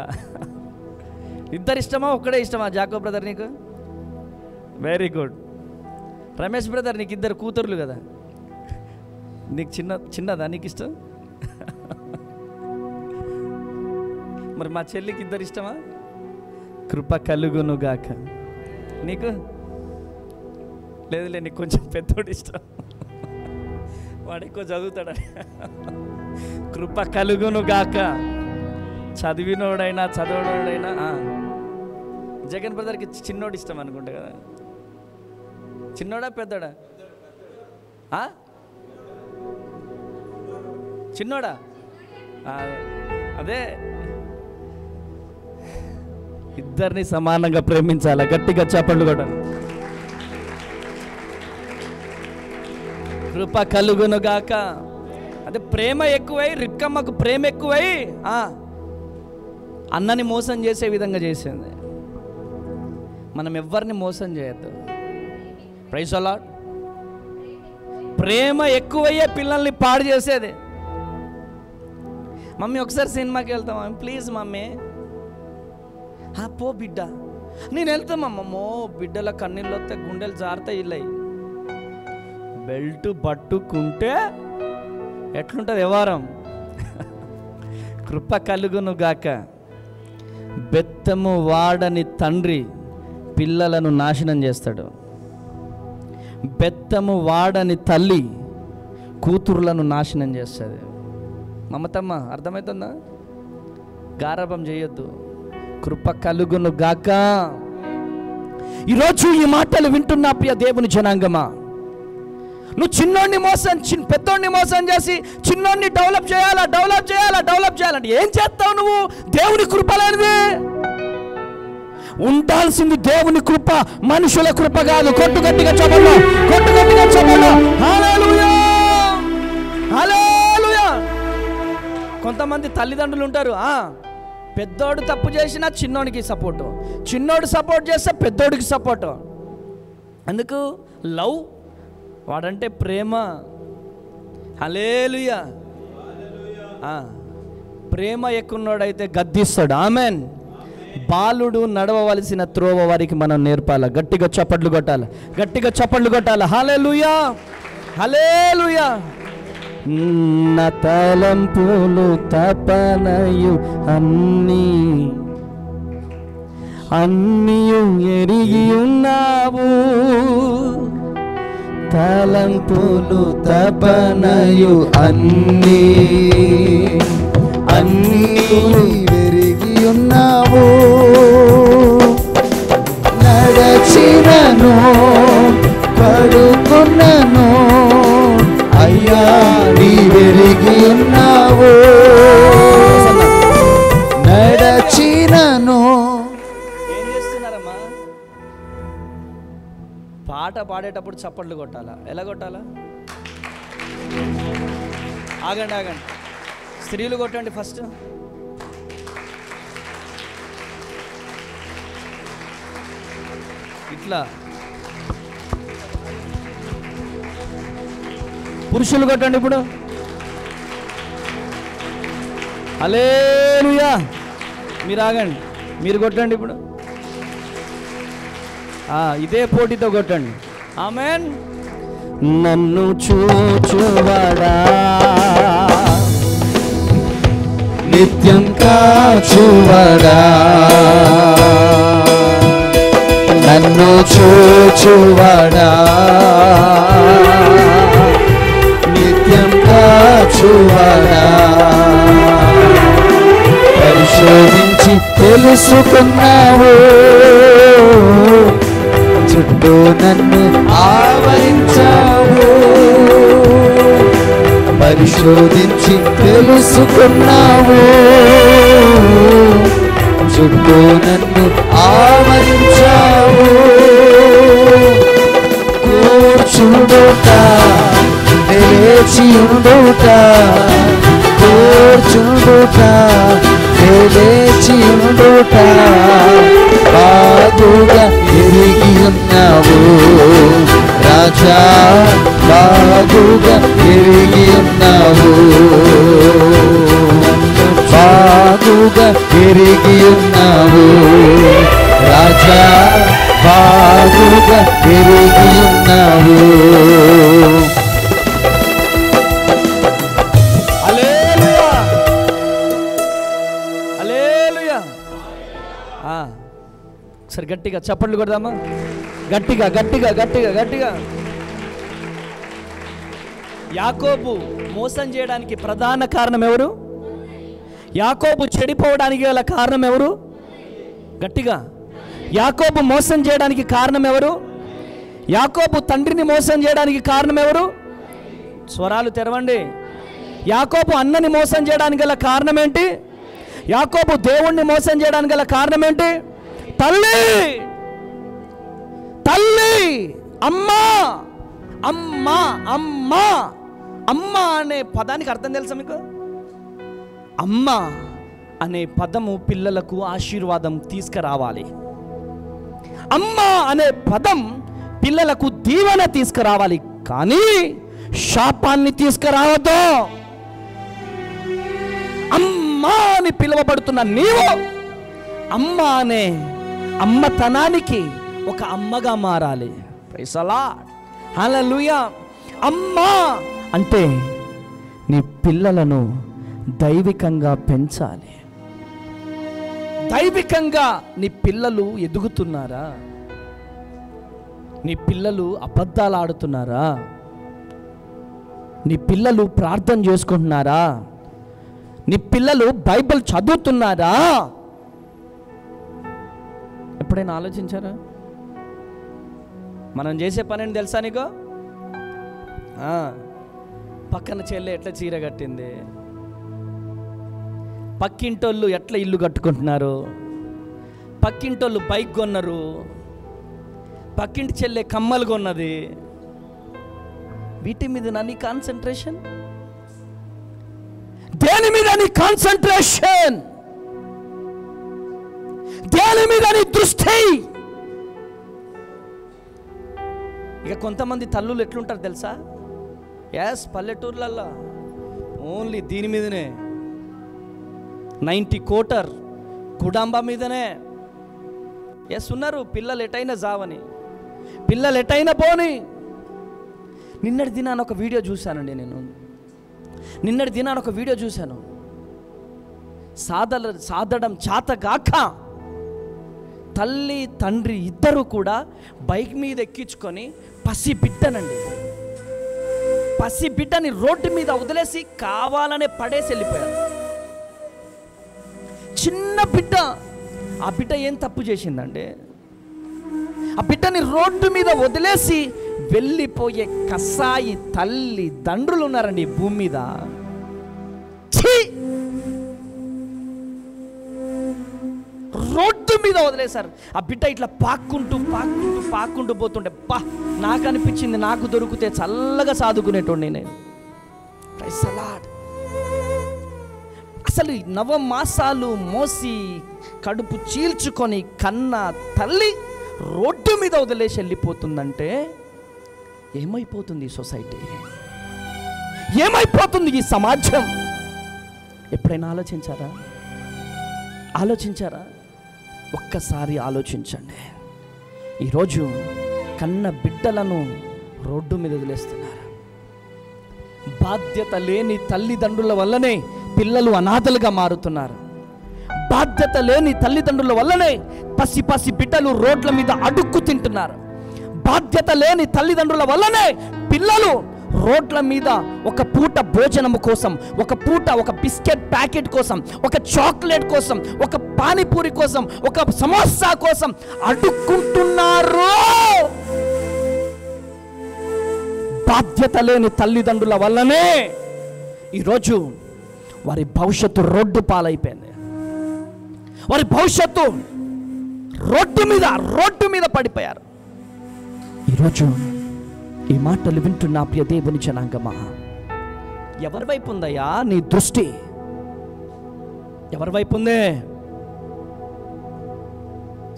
ఇద్దరు ఇష్టమా ఒక్కడే ఇష్టమా? జాకో బ్రదర్ నీకు? Very good. రమేష్ బ్రదర్ నీకు ఇద్దరు కూతుర్లు కదా, నీకు చిన్నదా నీకు ఇష్టం? మరి మా చెల్లికి ఇద్దరు ఇష్టమా? కృప కలుగును గాక. నీకు లేదులే, నీకు కొంచెం పెద్దోడు ఇష్టం, వాడు ఎక్కువ చదువుతాడు. కృప కలుగును గాక. చదివినోడైనా చదవనోడైనా. జగన్ బ్రదర్కి చిన్నోడు ఇష్టం అనుకుంటా కదా. చిన్నోడా పెద్దోడా? చిన్నోడా? అదే, ఇద్దరిని సమానంగా ప్రేమించాలా. గట్టిగా చప్పట్లు కూడా. కృప కలుగును గాక. అదే ప్రేమ ఎక్కువై, రిక్కమ్మకు ప్రేమ ఎక్కువై అన్నని మోసం చేసే విధంగా చేసింది. మనం ఎవరిని మోసం చేయొద్దు. Praise the Lord. ప్రేమ ఎక్కువయ్యే పిల్లల్ని పాడు చేసేది. మమ్మీ ఒకసారి సినిమాకి వెళ్తామా? Please mummy. పో బిడ్డ. నేను వెళ్తామమ్మమ్మో, బిడ్డల కన్నీళ్ళు వస్తే గుండెలు జారుతాయి. ఇల్లయి బెల్ట్ పట్టుకుంటే ఎట్లుంటుంది వ్యవహారం? కృప కలుగును గాక. బెత్తము వాడని తండ్రి పిల్లలను నాశనం చేస్తాడు. బెత్తము వాడని తల్లి కూతుర్లను నాశనం చేస్తుంది. మమతమ్మ, అర్థమవుతుందా? గారాబం చేయొద్దు. కృప కలుగును గాక. ఈరోజు ఈ మాటలు వింటున్నా ప్రియ దేవుని జనాంగమా, నువ్వు చిన్నోడిని మోసం, పెద్దోడిని మోసం చేసి చిన్నోడిని డెవలప్ చేయాలంటే ఏం చేస్తావు నువ్వు? దేవుని కృప లేనిది. ఉండాల్సింది దేవుని కృప, మనుషుల కృప కాదు. కొట్టు గట్టిగా చెప్పండి. హల్లెలూయా, హల్లెలూయా. కొంతమంది తల్లిదండ్రులు ఉంటారు, పెద్దోడు తప్పు చేసినా చిన్నోడికి సపోర్టు, చిన్నోడు సపోర్ట్ చేస్తే పెద్దోడికి సపోర్టు. అందుకు లవ్, వాడంటే ప్రేమ. హల్లెలూయా. ప్రేమ ఎక్కున్నోడైతే గద్దిస్తాడు. ఆమెన్. బాలుడు నడవవలసిన త్రోవ వారికి మనం నేర్పాలి. గట్టిగా చప్పట్లు కొట్టాలి. హల్లెలూయా, హల్లెలూయా. నా తలంపులు తపనయు అన్నీయు ఎరిగి ఉన్నావు. తలంపులు తపనయు అన్నీయు ఎరిగి ఉన్నావు. నడచినను పడుకున్నను అయ్యా నీవెరిగి ఉన్నావు. నడచినను. ఏం చేస్తున్నారమ్మా? పాట పాడేటప్పుడు చప్పట్లు కొట్టాలా? ఎలా కొట్టాలా? ఆగండి. స్త్రీలు కొట్టండి ఫస్ట్. ఇట్లా. పురుషులు కొట్టండి ఇప్పుడు. హల్లెలూయా. మీరు ఆగండి, మీరు కొట్టండి ఇప్పుడు. ఇదే పోటీతో కొట్టండి. ఆమేన్. నన్ను చూచువాడా, నిత్యం కాచువాడా, నన్ను చూచువాడా, నిత్యం కాచువాడా, పరిశోధించి తెలుసుకున్నావు. చుట్టూ నన్ను ఆవరించావు. పరిశోధించి తెలుసుకున్నావు. చుట్టూ నన్ను ఆవరించావు. ఉండుట, లేచి ఉండుట, కూర్చుండుట, లేచి ఉండుట, బాగుగా ఎరిగి ఉన్నావు రాజా, బాగుగా ఎరిగి ఉన్నావు, బాగుగా ఎరిగి ఉన్నావు రాజా, బాగుగా ఎరిగి ఉన్నావు. హల్లెలూయా, హల్లెలూయా. సరే గట్టిగా చప్పట్లు కొడదామా, గట్టిగా గట్టిగా గట్టిగా గట్టిగా. యాకోబు మోసం చేయడానికి ప్రధాన కారణం ఎవరు? యాకోబు చెడిపోవడానికి గల కారణం ఎవరు? గట్టిగా. యాకోబు మోసం చేయడానికి కారణం ఎవరు? యాకోబు తండ్రిని మోసం చేయడానికి కారణం ఎవరు? స్వరాలు తెరవండి. యాకోబు అన్నని మోసం చేయడానికి గల కారణం ఏంటి? యాకోబు దేవుణ్ణి మోసం చేయడానికి గల కారణం ఏంటి? తల్లి, తల్లి, అమ్మా, అమ్మా, అమ్మా. అమ్మ అనే పదానికి అర్థం తెలుసా మీకు? అమ్మ అనే పదము పిల్లలకు ఆశీర్వాదం తీసుకురావాలి. అమ్మ అనే పదం పిల్లలకు దీవెన తీసుకురావాలి, కానీ శాపాన్ని తీసుకురావద్దు. అమ్మ అని పిలువబడుతున్న నీవు అమ్మ అనే అమ్మతనానికి ఒక అమ్మగా మారాలి. ప్రైజ్ ది లార్డ్, హల్లెలూయా. అమ్మ అంటే నీ పిల్లలను దైవికంగా పెంచాలి. దైవికంగా నీ పిల్లలు ఎదుగుతున్నారా? నీ పిల్లలు అబద్ధాలు ఆడుతున్నారా? నీ పిల్లలు ప్రార్థన చేసుకుంటున్నారా? నీ పిల్లలు బైబిల్ చదువుతున్నారా? ఎప్పుడైనా ఆలోచించారా? మనం చేసే పని ఏంటి తెలుసా నీకు? పక్కన చెల్లె ఎట్లా చీర కట్టింది, పక్కింటోళ్ళు ఎట్లా ఇల్లు కట్టుకుంటున్నారు, పక్కింటోళ్ళు బైక్ కొన్నారు, పక్కింటి చెల్లె కమ్మలు కొన్నది, వీటి మీద నీ కాన్సన్ట్రేషన్? దేని మీద నీ కాన్సన్ట్రేషన్? దేని మీద నీ దృష్టి? ఇక కొంతమంది తల్లులు ఎట్లుంటారు తెలుసా? ఎస్, పల్లెటూర్లల్లో ఓన్లీ దీని మీదనే, 90 కోటర్ కుడాంబా మీదనే. ఎస్, ఉన్నారు. పిల్లలు ఎటైనా జావని, పిల్లలు ఎటైనా పోని. నిన్నటి దినాన ఒక వీడియో చూశానండి నేను. నిన్నటి దినాన ఒక వీడియో చూశాను. సాధడం చేతగాక తల్లి తండ్రి ఇద్దరు కూడా బైక్ మీద ఎక్కించుకొని పసి బిడ్డని రోడ్డు మీద వదిలేసి కావాలనే పడేసి వెళ్ళిపోయారు. చిన్న బిడ్డ. ఆ బిడ్డ ఏం తప్పు చేసిందంటే, ఆ బిడ్డని రోడ్డు మీద వదిలేసి వెళ్ళిపోయే కసాయి తల్లి తండ్రులు ఉన్నారండి ఈ భూమి మీద. రోడ్డు మీద వదిలేశారు. ఆ బిడ్డ ఇట్లా పాక్కుంటూ పోతుంటే నాకు అనిపించింది, నాకు దొరికితే చల్లగా సాదుకునేటోడిని నేను. Praise the Lord. అసలు 9 మాసాలు మోసి కడుపు చీల్చుకొని కన్న తల్లి రోడ్డు మీద వదిలేసి వెళ్ళిపోతుందంటే ఏమైపోతుంది ఈ సొసైటీ? ఏమైపోతుంది ఈ సమాజం? ఎప్పుడైనా ఆలోచించారా? ఒక్కసారి ఆలోచించండి. ఈరోజు కన్న బిడ్డలను రోడ్డు మీద వదిలేస్తున్నారు. బాధ్యత లేని తల్లిదండ్రుల వల్లనే పిల్లలు అనాథలుగా మారుతున్నారు. బాధ్యత లేని తల్లిదండ్రుల వల్లనే పసి బిడ్డలు రోడ్ల మీద అడుక్కు తింటున్నారు. బాధ్యత లేని తల్లిదండ్రుల వల్లనే పిల్లలు రోడ్ల మీద ఒక పూట భోజనము కోసం, ఒక పూట ఒక బిస్కెట్ ప్యాకెట్ కోసం, ఒక చాక్లెట్ కోసం, ఒక పానీపూరి కోసం, ఒక సమోసా కోసం అడుక్కుంటున్నారు. బాధ్యత లేని తల్లిదండ్రుల వల్లనే ఈరోజు వారి భవిష్యత్తు రోడ్డు పాలైపోయింది. వారి భవిష్యత్తు రోడ్డు మీద పడిపోయారు. ఈరోజు ఈ మాటలు వింటున్న ప్రియ దేవుని జనాంగమా, ఎవరి వైపు ఉందయ్యా నీ దృష్టి? ఎవరి వైపు ఉందే?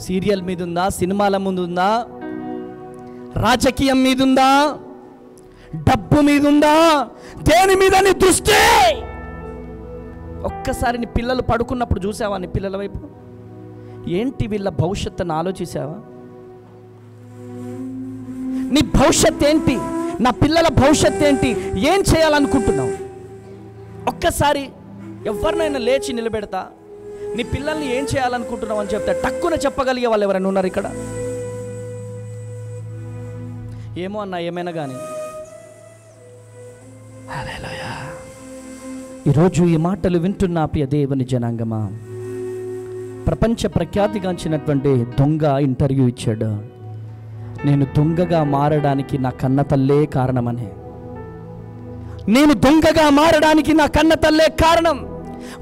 సీరియల్ మీద ఉందా? సినిమాల ముందు ఉందా? రాజకీయం మీద ఉందా? డబ్బు మీద ఉందా? దేని మీద నీ దృష్టి? ఒక్కసారి నీ పిల్లలు పడుకున్నప్పుడు చూసావా నీ పిల్లల వైపు? ఏంటి వీళ్ళ భవిష్యత్తును ఆలోచించావా? నీ భవిష్యత్ ఏంటి? నా పిల్లల భవిష్యత్ ఏంటి? ఏం చేయాలనుకుంటున్నావు? ఒక్కసారి ఎవరినైనా లేచి నిలబెడతా, నీ పిల్లల్ని ఏం చేయాలనుకుంటున్నావు అని చెప్తా టక్కున చెప్పగలిగే వాళ్ళు ఎవరైనా ఉన్నారు ఇక్కడ? ఏమో అన్నా, ఏమైనా కానీ హల్లెలూయా. ఈరోజు ఈ మాటలు వింటున్న ప్రియ దేవుని జనాంగమా, ప్రపంచ ప్రఖ్యాతిగాంచినటువంటి దొంగ ఇంటర్వ్యూ ఇచ్చాడు. నేను దొంగగా మారడానికి నా కన్న తల్లే కారణమని. నేను దొంగగా మారడానికి నా కన్న తల్లే కారణం.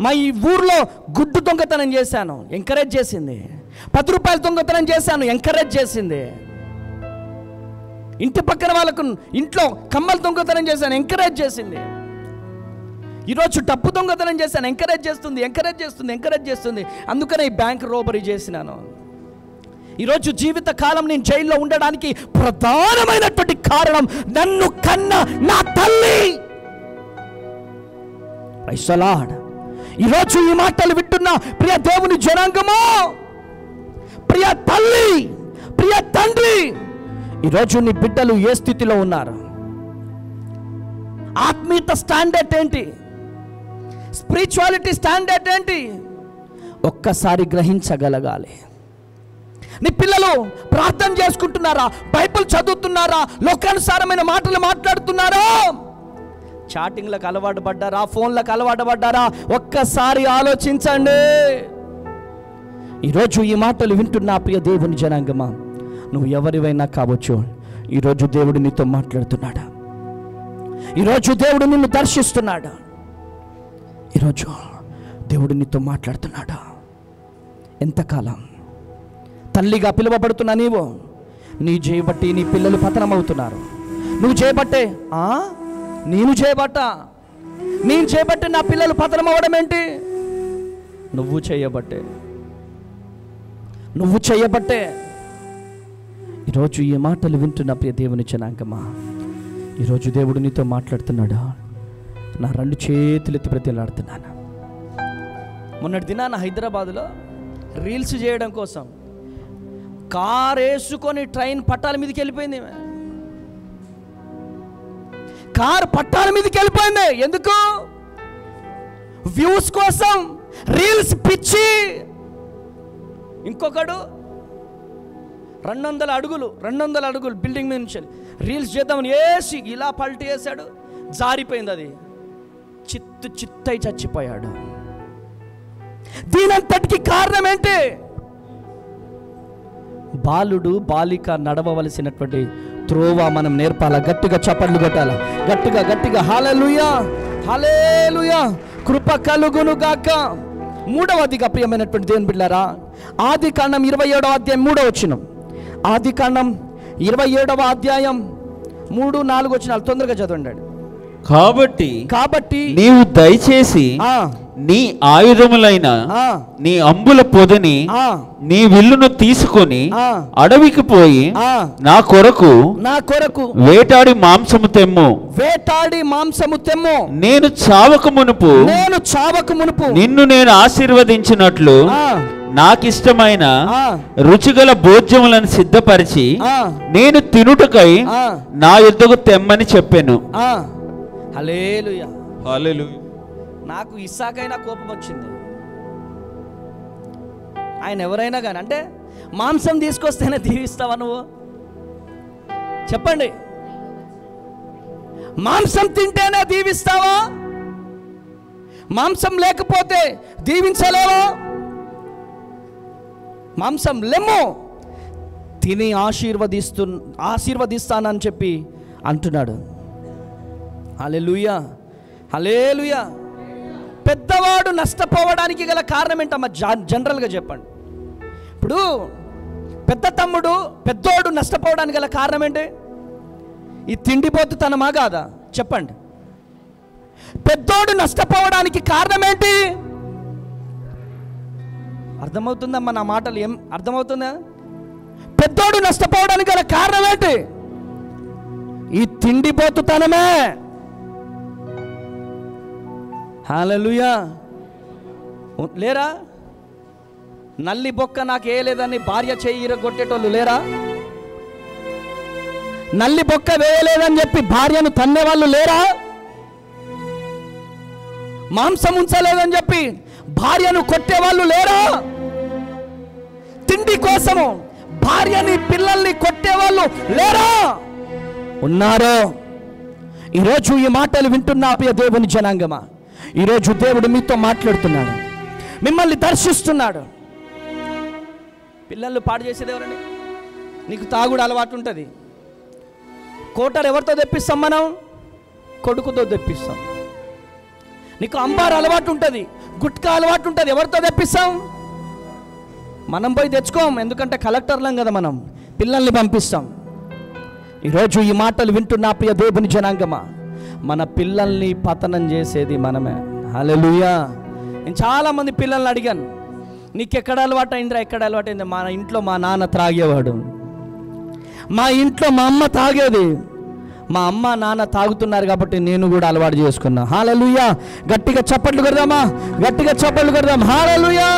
మా ఈ ఊర్లో గుడ్డు దొంగతనం చేశాను, ఎంకరేజ్ చేసింది. 10 రూపాయల దొంగతనం చేశాను, ఎంకరేజ్ చేసింది. ఇంటి పక్కన వాళ్ళకు ఇంట్లో కమ్మలు దొంగతనం చేశాను, ఎంకరేజ్ చేసింది. ఈరోజు డబ్బు దొంగతనం చేశాను, ఎంకరేజ్ చేస్తుంది. అందుకనే ఈ బ్యాంక్ రోబరీ చేసినాను. ఈరోజు జీవిత కాలం నేను జైల్లో ఉండడానికి ప్రధానమైనటువంటి కారణం నన్ను కన్న నా తల్లి. Praise the Lord. ఈరోజు ఈ మాటలు వింటున్న ప్రియ దేవుని జనాంగమో, ప్రియ తల్లి, ప్రియ తండ్రి, ఈరోజు నీ బిడ్డలు ఏ స్థితిలో ఉన్నారు? ఆత్మీయత స్టాండర్డ్ ఏంటి? స్పిరిచువాలిటీ స్టాండర్డ్ ఏంటి? ఒక్కసారి గ్రహించగలగాలి. నీ పిల్లలు ప్రార్థన చేసుకుంటున్నారా? బైబిల్ చదువుతున్నారా? లోకానుసారమైన మాటలు మాట్లాడుతున్నారా? చాటింగ్లకు అలవాటు పడ్డారా? ఫోన్లకు అలవాటు పడ్డారా? ఒక్కసారి ఆలోచించండి. ఈరోజు ఈ మాటలు వింటున్న ప్రియ దేవుని జనాంగమా, నువ్వు ఎవరివైనా కావచ్చు, ఈరోజు దేవుడు నీతో మాట్లాడుతున్నాడు. ఈరోజు దేవుడు నిన్ను దర్శిస్తున్నాడు. ఈరోజు దేవుడు నీతో మాట్లాడుతున్నాడు. ఎంతకాలం తల్లిగా పిలువబడుతున్నా నీవు? నీ చేయబట్టి నీ పిల్లలు పతనమవుతున్నారు. నువ్వు చేయబట్టే నేను చేయబట్టే నా పిల్లలు పతనం అవ్వడం ఏంటి? నువ్వు చేయబట్టే. ఈరోజు ఈ మాటలు వింటున్న ప్రియ దేవుని జనాంగమా, ఈరోజు దేవుడు నీతో మాట్లాడుతున్నాడా? నా 2 చేతులెత్తి బ్రతిలాడుతున్నాను. మొన్నటి దినాన హైదరాబాదులో రీల్స్ చేయడం కోసం కారు వేసుకొని ట్రైన్ పట్టాల మీదకి వెళ్ళిపోయింది. కారు పట్టాల మీదకి వెళ్ళిపోయింది. ఎందుకు? వ్యూస్ కోసం, రీల్స్ పిచ్చి. ఇంకొకడు 200 అడుగులు బిల్డింగ్ మీద నుంచి రీల్స్ చేద్దామని వేసి ఇలా పల్టీ వేసాడు, జారిపోయింది. అది చిత్తై చచ్చిపోయాడు. దీనంతటికి కారణం ఏంటి? బాలుడు బాలిక నడవవలసినటువంటి త్రోవ మనం నేర్పాల. గట్టిగా చప్పట్లు కొట్టాల, గట్టిగా హల్లెలూయా, హల్లెలూయా. కృప కలుగును గాక. 3వ అధ్యాయం ప్రియమైనటువంటి దేవుని బిడ్డలారా, ఆదికాండం 27వ అధ్యాయం 3వ వచనం. ఆదికాండం 27వ అధ్యాయం 3, 4 వచనాలు తొందరగా చదవండి. కాబట్టి నీవు దయచేసి నీ ఆయుధములైన నీ అంబుల పొదని నీ విల్లును తీసుకొని అడవికి పోయి నా కొరకు వేటాడి మాంసము తెమ్ము. నేను చావక మునుపు నిన్ను నేను ఆశీర్వదించినట్లు నాకిష్టమైన రుచిగల భోజ్యములను సిద్ధపరిచి నేను తినుటకై నా యొద్దకు తెమ్మని చెప్పాను. హల్లెలూయా, హల్లెలూయా. నాకు ఇస్సాకైనా కోపం వచ్చింది. ఆయన ఎవరైనా కానీ, అంటే మాంసం తీసుకొస్తేనే దీవిస్తావా నువ్వు? చెప్పండి. మాంసం తింటేనే దీవిస్తావా? మాంసం లేకపోతే దీవించలేవా? మాంసం లెమ్ము, తిని ఆశీర్వదిస్తానని చెప్పి అంటున్నాడు. హల్లెలూయా, హల్లెలూయా. పెద్దవాడు నష్టపోవడానికి గల కారణం ఏంటమ్మా? జనరల్గా చెప్పండి. ఇప్పుడు పెద్దోడు నష్టపోవడానికి గల కారణం ఏంటి? ఈ తిండిపోతుతనమా కాదా చెప్పండి? పెద్దోడు నష్టపోవడానికి కారణం ఏంటి? అర్థమవుతుందమ్మా నా మాటలు? ఏం అర్థమవుతుందా? పెద్దోడు నష్టపోవడానికి గల కారణం ఏంటి? ఈ తిండిపోతుతనమే. హల్లెలూయా. లేరా? నల్లి బొక్క నాకు వేయలేదని భార్య చేయి ఇరగొట్టేటోళ్ళు లేరా? నల్లి బొక్క వేయలేదని చెప్పి భార్యను తన్నేవాళ్ళు లేరా? మాంసం ఉంచలేదని చెప్పి భార్యను కొట్టేవాళ్ళు లేరా? తిండి కోసము భార్యని పిల్లల్ని కొట్టేవాళ్ళు లేరా? ఉన్నారో? ఈరోజు ఈ మాటలు వింటున్న ప్రియ దేవుని జనాంగమా, ఈరోజు దేవుడు మీతో మాట్లాడుతున్నాడు, మిమ్మల్ని దర్శిస్తున్నాడు. పిల్లలు పాడు చేసేది ఎవరండి? నీకు తాగుడు అలవాటు ఉంటుంది, కోటర్ ఎవరితో తెప్పిస్తాం? మనం కొడుకుతో తెప్పిస్తాం. నీకు అంబార్ అలవాటు ఉంటుంది, గుట్కా అలవాటు ఉంటుంది, ఎవరితో తెప్పిస్తాం? మనం పోయి తెచ్చుకోం, ఎందుకంటే కలెక్టర్లం కదా, మనం పిల్లల్ని పంపిస్తాం. ఈరోజు ఈ మాటలు వింటున్న ప్రియ దేవుని జనాంగమా, మన పిల్లల్ని పతనం చేసేది మనమే. హల్లెలూయా. నేను చాలామంది పిల్లల్ని అడిగాను, నీకు ఎక్కడ అలవాటు అయిందిరా? ఎక్కడ అలవాటు అయింది? మా ఇంట్లో మా నాన్న త్రాగేవాడు, మా ఇంట్లో మా అమ్మ తాగేది, మా అమ్మ నాన్న తాగుతున్నారు కాబట్టి నేను కూడా అలవాటు చేసుకున్నా. హల్లెలూయా. గట్టిగా చప్పట్లు కొడదామా? గట్టిగా చప్పట్లు కొడదాం. హల్లెలూయా,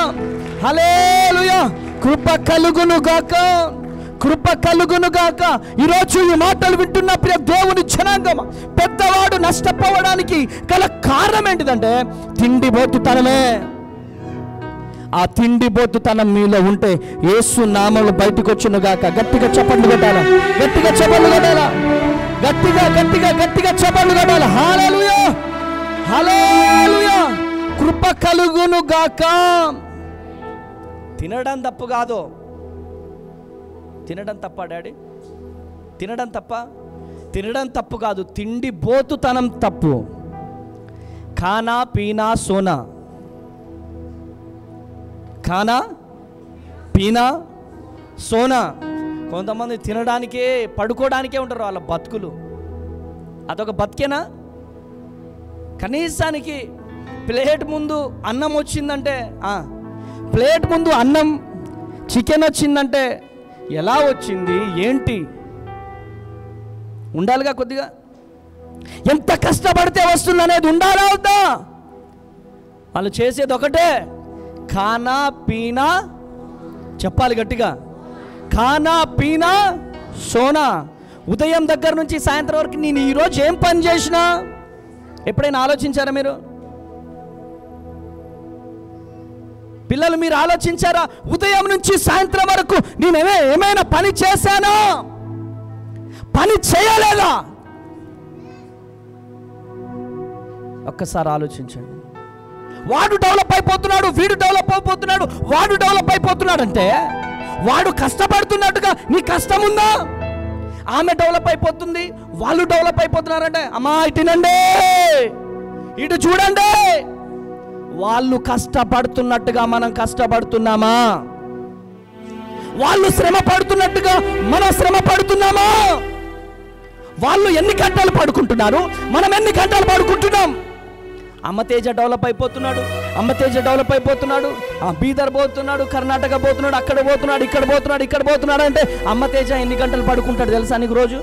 హల్లెలూయా. కృప కలుగును గాక, కృప కలుగును గాక. ఈరోజు ఈ మాటలు వింటున్న ప్రియ దేవుని జనాంగం, పెద్దవాడు నష్టపోవడానికి గల కారణం ఏంటిదంటే తిండిపోతుతనమే. ఆ తిండిపోతుతనం మీలో ఉంటే యేసు నామములో బయటకు వచ్చును గాక. గట్టిగా చప్పట్లు కొట్టాలా? గట్టిగా చప్పట్లు కొట్టాలా? గట్టిగా గట్టిగా గట్టిగా చప్పట్లు కొట్టాలా? హల్లెలూయా, హల్లెలూయా. కృప కలుగును గాక. తినడం తప్పు కాదు. తినడం తప్ప డాడీ? తినడం తప్ప? తినడం తప్పు కాదు, తిండిపోతుతనం తప్పు. ఖానా పీనా సోనా, ఖానా పీనా సోనా. కొంతమంది తినడానికే పడుకోవడానికే ఉంటారు వాళ్ళ బతుకులు. అదొక బతికేనా? కనీసానికి ప్లేట్ ముందు అన్నం వచ్చిందంటే, ప్లేట్ ముందు అన్నం చికెన్ వచ్చిందంటే ఎలా వచ్చింది ఏంటి ఉండాలిగా కొద్దిగా. ఎంత కష్టపడితే వస్తుంది అనేది ఉండాలా వద్దా? వాళ్ళు చేసేది ఒకటే, ఖానా పీనా. చెప్పాలి గట్టిగా, ఖానా పీనా సోనా. ఉదయం దగ్గర నుంచి సాయంత్రం వరకు నేను ఈరోజు ఏం పని చేసినా ఎప్పుడైనా ఆలోచించారా మీరు? పిల్లలు మీరు ఆలోచించారా? ఉదయం నుంచి సాయంత్రం వరకు నేను ఏమైనా పని చేశానా? పని చేయలేదా? ఒక్కసారి ఆలోచించండి. వాడు డెవలప్ అయిపోతున్నాడు, వీడు డెవలప్ అయిపోతున్నాడు, వాడు డెవలప్ అయిపోతున్నాడు అంటే వాడు కష్టపడుతున్నట్టుగా నీ కష్టం ఉందా? ఆమె డెవలప్ అయిపోతుంది, వాళ్ళు డెవలప్ అయిపోతున్నారంటే అమ్మా ఇటు తినండి, ఇటు చూడండి. వాళ్ళు కష్టపడుతున్నట్టుగా మనం కష్టపడుతున్నామా? వాళ్ళు శ్రమ పడుతున్నట్టుగా మనం శ్రమ పడుతున్నామా? వాళ్ళు ఎన్ని గంటలు పడుకుంటున్నారు, మనం ఎన్ని గంటలు పడుకుంటున్నాం? అమ్మతేజ డెవలప్ అయిపోతున్నాడు, అమ్మతేజ డెవలప్ అయిపోతున్నాడు, బీదర్ పోతున్నాడు, కర్ణాటక పోతున్నాడు, అక్కడ పోతున్నాడు, ఇక్కడ పోతున్నాడు, ఇక్కడ పోతున్నాడు అంటే అమ్మతేజ ఎన్ని గంటలు పడుకుంటాడు తెలుసా నీకు రోజు?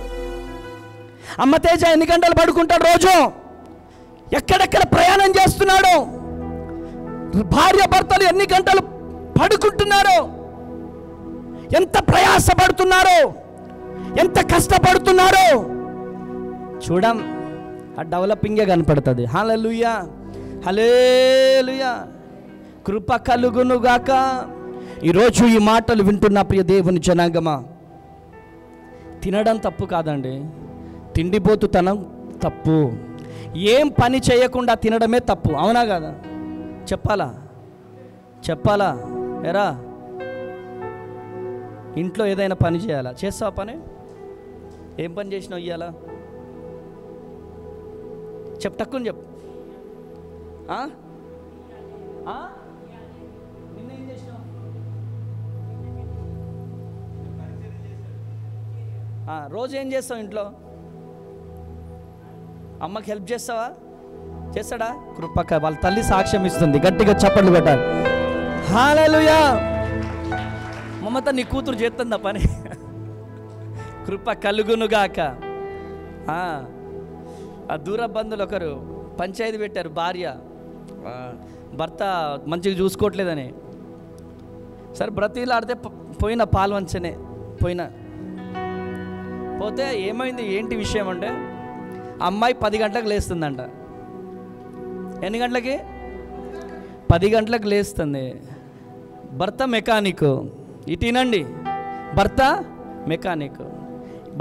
అమ్మతేజ ఎన్ని గంటలు పడుకుంటాడు రోజు? ఎక్కడెక్కడ ప్రయాణం చేస్తున్నాడు? భార్య భర్తలు ఎన్ని గంటలు పడుకుంటున్నారు? ఎంత ప్రయాసపడుతున్నారు? ఎంత కష్టపడుతున్నారు? చూడం, ఆ డెవలపింగే కనపడుతుంది. హల్లెలూయా, హల్లెలూయా. కృప కలుగును గాక. ఈరోజు ఈ మాటలు వింటున్న ప్రియ దేవుని జనాంగమా, తినడం తప్పు కాదండి, తిండిపోతుతనం తప్పు. ఏం పని చేయకుండా తినడమే తప్పు, అవునా కదా? చెప్పాలా? చెప్పాలా? ఎరా ఇంట్లో ఏదైనా పని చేయాలా? చేస్తావా పని? ఏం పని చేసినావు ఇయ్యాలా? తక్కువ చెప్పు. నిన్నేం చేసినావు? రోజు ఏం చేస్తావు ఇంట్లో? అమ్మకి హెల్ప్ చేస్తావా? చేస్తాడా? కృపక వాళ్ళ తల్లి సాక్ష్యం ఇస్తుంది. గట్టిగా చప్పట్లు కొట్టాలి. హల్లెలూయా. మమత నీ కూతురు చేస్తుందా పని? కృప కలుగునుగాక. ఆ దూర బంధువులు ఒకరు పంచాయతీ పెట్టారు. భార్య భర్త మంచిగా చూసుకోవట్లేదని. సరే బ్రతిలాడితే పోయిన పాల్వంచనే పోతే ఏమైంది, ఏంటి విషయం అంటే, అమ్మాయి 10 గంటలకు లేస్తుందంట. ఎన్ని గంటలకి? 10 గంటలకు లేస్తుంది. భర్త మెకానిక్. ఇటీనండి, భర్త మెకానిక్.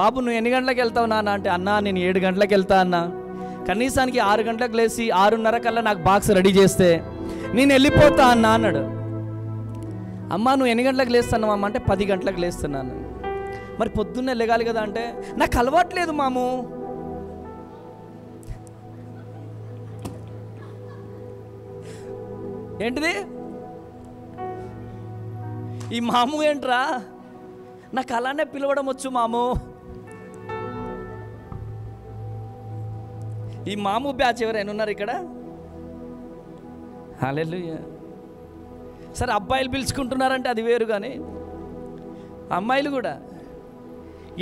బాబు నువ్వు ఎన్ని గంటలకు వెళ్తావు నాన్న అంటే, అన్నా నేను 7 గంటలకు వెళ్తా అన్నా. కనీసానికి 6 గంటలకు లేచి 6:30 కల్లా నాకు బాక్స్ రెడీ చేస్తే నేను వెళ్ళిపోతా అన్నా అన్నాడు. అమ్మ నువ్వు ఎన్ని గంటలకు లేస్తున్నావు అమ్మ అంటే 10 గంటలకు లేస్తున్నాను. మరి పొద్దున్నే లెగాలి కదా అంటే, నాకు అలవాట్లేదు మాము. ఏంటిది ఈ మాము ఏంట్రా? నాకు అలానే పిలవడం వచ్చు మాము. ఈ మాము బ్యాచ్ ఎవరైనా ఉన్నారు ఇక్కడ? హల్లెలూయా. సరే అబ్బాయిలు పిలుచుకుంటున్నారంటే అది వేరు, కానీ అమ్మాయిలు కూడా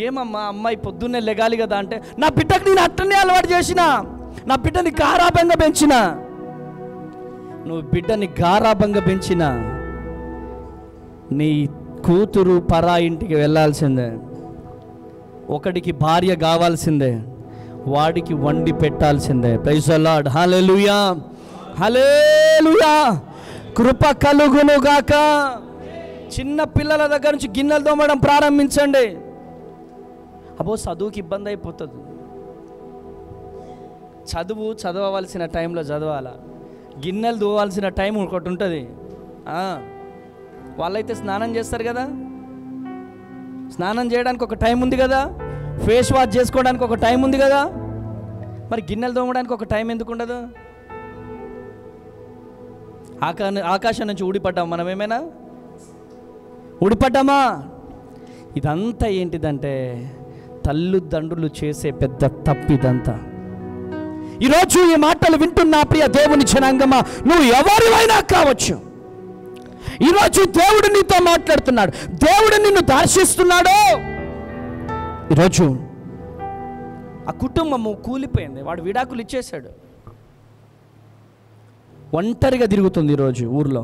ఏమమ్మా అమ్మాయి పొద్దున్నే లెగాలి కదా అంటే, నా బిడ్డకు నేను అట్టనే అలవాటు చేసిన, నా బిడ్డని గారాబంగా పెంచిన. నువ్వు బిడ్డని గారాబంగా పెంచిన నీ కూతురు పరా ఇంటికి వెళ్ళాల్సిందే. ఒకడికి భార్య కావాల్సిందే, వాడికి వండి పెట్టాల్సిందే. Praise the Lord. Hallelujah, hallelujah. కృప కలుగునుగాక. చిన్న పిల్లల దగ్గర నుంచి గిన్నెలు తోమడం ప్రారంభించండి. అబ్బో చదువుకి ఇబ్బంది అయిపోతుంది. చదవవలసిన టైంలో చదవాలా, గిన్నెలు తోవాల్సిన టైం ఒకటి ఉంటుంది. వాళ్ళైతే స్నానం చేస్తారు కదా, స్నానం చేయడానికి ఒక టైం ఉంది కదా, ఫేస్ వాష్ చేసుకోవడానికి ఒక టైం ఉంది కదా, మరి గిన్నెలు తోమడానికి ఒక టైం ఎందుకు ఉండదు? ఆకాశం నుంచి ఊడిపడ్డాం మనం? ఏమైనా ఊడిపడ్డామా? ఇదంతా ఏంటిదంటే తల్లిదండ్రులు చేసే పెద్ద తప్పిదంతా. ఈరోజు ఈ మాటలు వింటున్నా ప్రియ దేవుని జనాంగమా, నువ్వు ఎవరివైనా కావచ్చు. ఈరోజు దేవుడు నీతో మాట్లాడుతున్నాడు, దేవుడు నిన్ను దర్శిస్తున్నాడు. ఈరోజు ఆ కుటుంబము కూలిపోయింది, వాడు విడాకులు ఇచ్చేశాడు, ఒంటరిగా తిరుగుతుంది ఈరోజు ఊర్లో.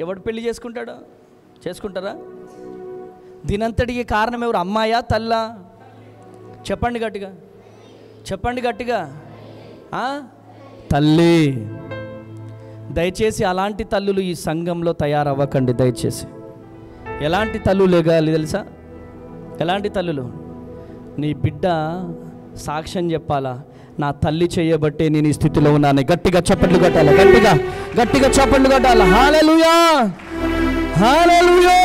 ఎవడు పెళ్లి చేసుకుంటాడో? చేసుకుంటారా? దీనంతటికి కారణం ఎవరు? అమ్మాయా తల్లా? చెప్పండి గట్టిగా, చెప్పండి గట్టిగా. తల్లి. దయచేసి అలాంటి తల్లులు ఈ సంఘంలో తయారవ్వకండి దయచేసి. ఎలాంటి తల్లులు లేగాలి తెలుసా? ఎలాంటి తల్లులు? నీ బిడ్డ సాక్ష్యం చెప్పాలా, నా తల్లి చేయబట్టే నేను ఈ స్థితిలో ఉన్నాను. గట్టిగా చప్పట్లు కొట్టాలి, గట్టిగా గట్టిగా చప్పట్లు కొట్టాలి. హల్లెలూయా, హల్లెలూయా.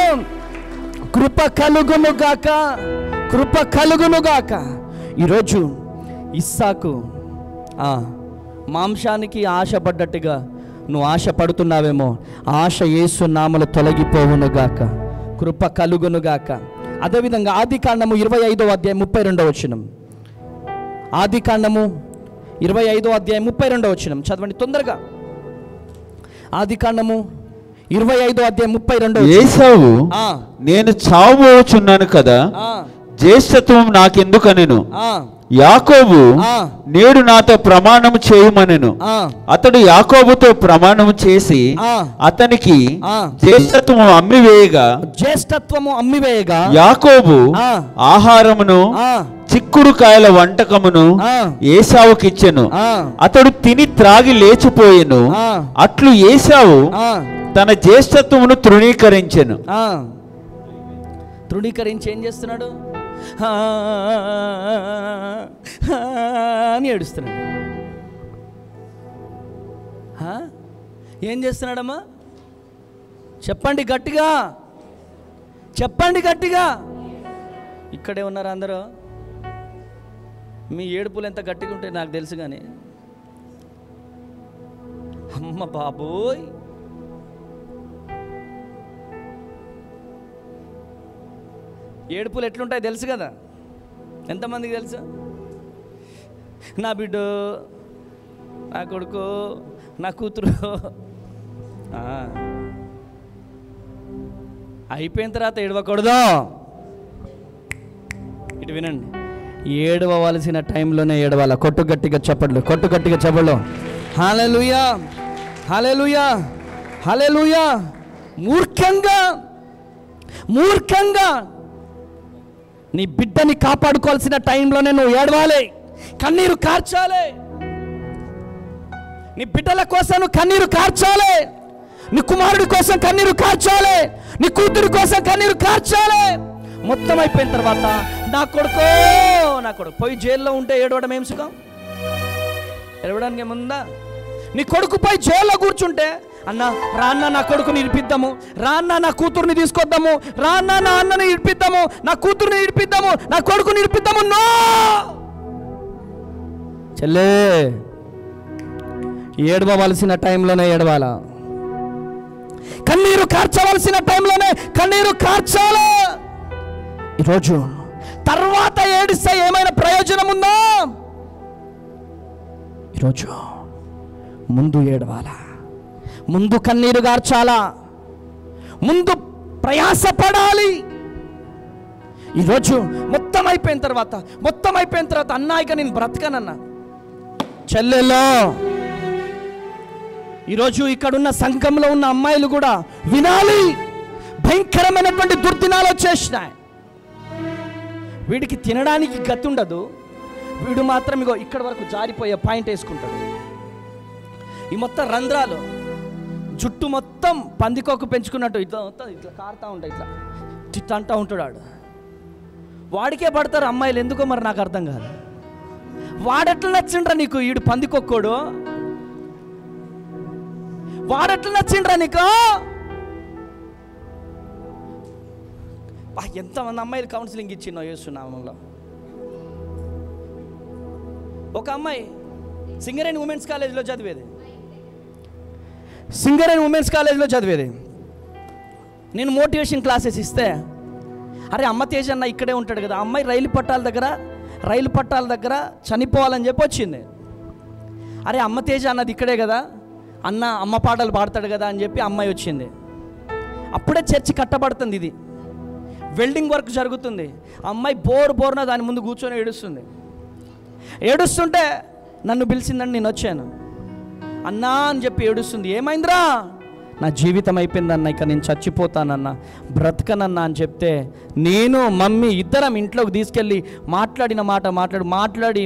కృప కలుగునుగాక, కృప కలుగునుగాక. ఈరోజు ఇస్సాకు మాంసానికి ఆశపడ్డట్టుగా నువ్వు ఆశపడుతున్నావేమో, ఆశ యేసు నామములో తొలగిపోవునుగాక, కృప కలుగునుగాక. అదేవిధంగా ఆదికాండము 25వ అధ్యాయం 32వ వచనం. ఆదికాండము 25వ అధ్యాయం 32వ వచనం చదవండి తొందరగా. ఆదికాండము 25వ అధ్యాయం 32వ. ఏశావు నేను చావబోచున్నాను కదా, జ్యేష్ఠత్వం నాకెందుకనెను. యాకోబు నేడు నాతో ప్రమాణం చేయమనెను. అతడు యాకోబుతో ప్రమాణం చేసి అతనికి జ్యేష్ఠత్వము అమ్మివేయగా యాకోబు ఆహారమును చిక్కుడుకాయల వంటకమును ఏశావుకిచ్చెను. అతడు తిని త్రాగి లేచిపోయెను. అట్లు ఏశావు తన జ్యేష్ఠత్వమును తృణీకరించెను. తృణీకరించి ఏం చేస్తున్నాడు అని ఏడుస్తున్నాడు. ఏం చేస్తున్నాడమ్మా? చెప్పండి గట్టిగా, చెప్పండి గట్టిగా. ఇక్కడే ఉన్నారు అందరూ. మీ ఏడుపులు ఎంత గట్టిగా ఉంటాయి నాకు తెలుసు, కానీ అమ్మ బాబోయ్, ఏడుపులు ఎట్లుంటాయి తెలుసు కదా, ఎంతమందికి తెలుసు? నా బిడ్డ, నా కొడుకు, నా కూతురు. అయిపోయిన తర్వాత ఏడవకూడదు. ఇటు వినండి, ఏడవలసిన టైంలోనే ఏడవాల. కొట్టు గట్టిగా చెప్పట్లు, కొట్టు గట్టిగా చెప్పట్లు. హల్లెలూయా, హల్లెలూయా, హల్లెలూయా. మూర్ఖంగా నీ బిడ్డని కాపాడుకోవాల్సిన టైంలోనే నువ్వు ఏడవాలి, కన్నీరు కార్చాలి. నీ బిడ్డల కోసం నువ్వు కన్నీరు కార్చాలి, నీ కుమారుడి కోసం కన్నీరు కార్చాలి, నీ కూతురి కోసం కన్నీరు కార్చాలి. మొత్తం అయిపోయిన తర్వాత నా కొడుకు పోయి జైల్లో ఉంటే ఏడవడం ఏం సుఖం? ఏడవడానికి ఏముందా? నీ కొడుకు పోయి జైల్లో కూర్చుంటే, అన్న రాన్న నా కొడుకుని ఇడిపిద్దాము, రాన్న నా కూతుర్ని తీసుకొద్దాము, రాన్న నా అన్నని ఇడిపిద్దాము, నా కూతుర్ని ఇడిపిద్దాము, నా కొడుకుని ఇడిపిద్దాము. నో చెల్లే, ఏడవలసిన టైంలోనే ఏడవాలా, కన్నీరు కార్చవలసిన టైంలోనే కన్నీరు కార్చాలా. ఈరోజు తర్వాత ఏడిస్తే ఏమైనా ప్రయోజనం ఉందా? ఈరోజు ముందు ఏడవాలా, ముందు కన్నీరు గార్చాలా, ముందు ప్రయాసపడాలి. ఈరోజు మొత్తం అయిపోయిన తర్వాత అన్నా ఇక నేను బ్రతకనన్నా. చెల్లెలో, ఈరోజు ఇక్కడున్న సంఘంలో ఉన్న అమ్మాయిలు కూడా వినాలి. భయంకరమైనటువంటి దుర్దినాలు వచ్చేసినాయి. వీడికి తినడానికి గతి ఉండదు, వీడు మాత్రం ఇగో ఇక్కడ వరకు జారిపోయే పాయింట్ వేసుకుంటాడు. ఈ మొత్తం రంధ్రాలు, జుట్టు మొత్తం పందికొక్కు పెంచుకున్నట్టు ఇట్లా కారుతూ ఉంటాయి, ఇట్లా అంటూ ఉంటాడు. వాడికే పడతారు అమ్మాయిలు, ఎందుకో మరి నాకు అర్థం కాదు. వాడెట్లా నచ్చిండ్రా నీకు ఈడు పందికొక్కోడు? వాడెట్లా నచ్చిండ్రా నీకు? ఎంతమంది అమ్మాయిలు కౌన్సిలింగ్ ఇచ్చినో యేసునామంలో. ఒక అమ్మాయి సింగరేణి ఉమెన్స్ కాలేజ్లో చదివేది. నేను మోటివేషన్ క్లాసెస్ ఇస్తే, అరే అమ్మ తేజ అన్న ఇక్కడే ఉంటాడు కదా, అమ్మాయి రైలు పట్టాల దగ్గర చనిపోవాలని చెప్పి వచ్చింది. అరే అమ్మ తేజ అన్నది ఇక్కడే కదా, అమ్మ పాటలు పాడతాడు కదా అని చెప్పి అమ్మాయి వచ్చింది. అప్పుడే చర్చి కట్టబడుతుంది, ఇది వెల్డింగ్ వర్క్ జరుగుతుంది. అమ్మాయి బోర్న దాని ముందు కూర్చొని ఏడుస్తుంటే నన్ను పిలిచిందని నేను వచ్చాను. అన్నా అని చెప్పి ఏడుస్తుంది. ఏమైందిరా? నా జీవితం అయిపోయిందన్న, ఇక నేను చచ్చిపోతానన్నా, బ్రతకనన్నా అని చెప్తే, నేను మమ్మీ ఇద్దరం ఇంట్లోకి తీసుకెళ్ళి మాట్లాడిన మాట మాట్లాడి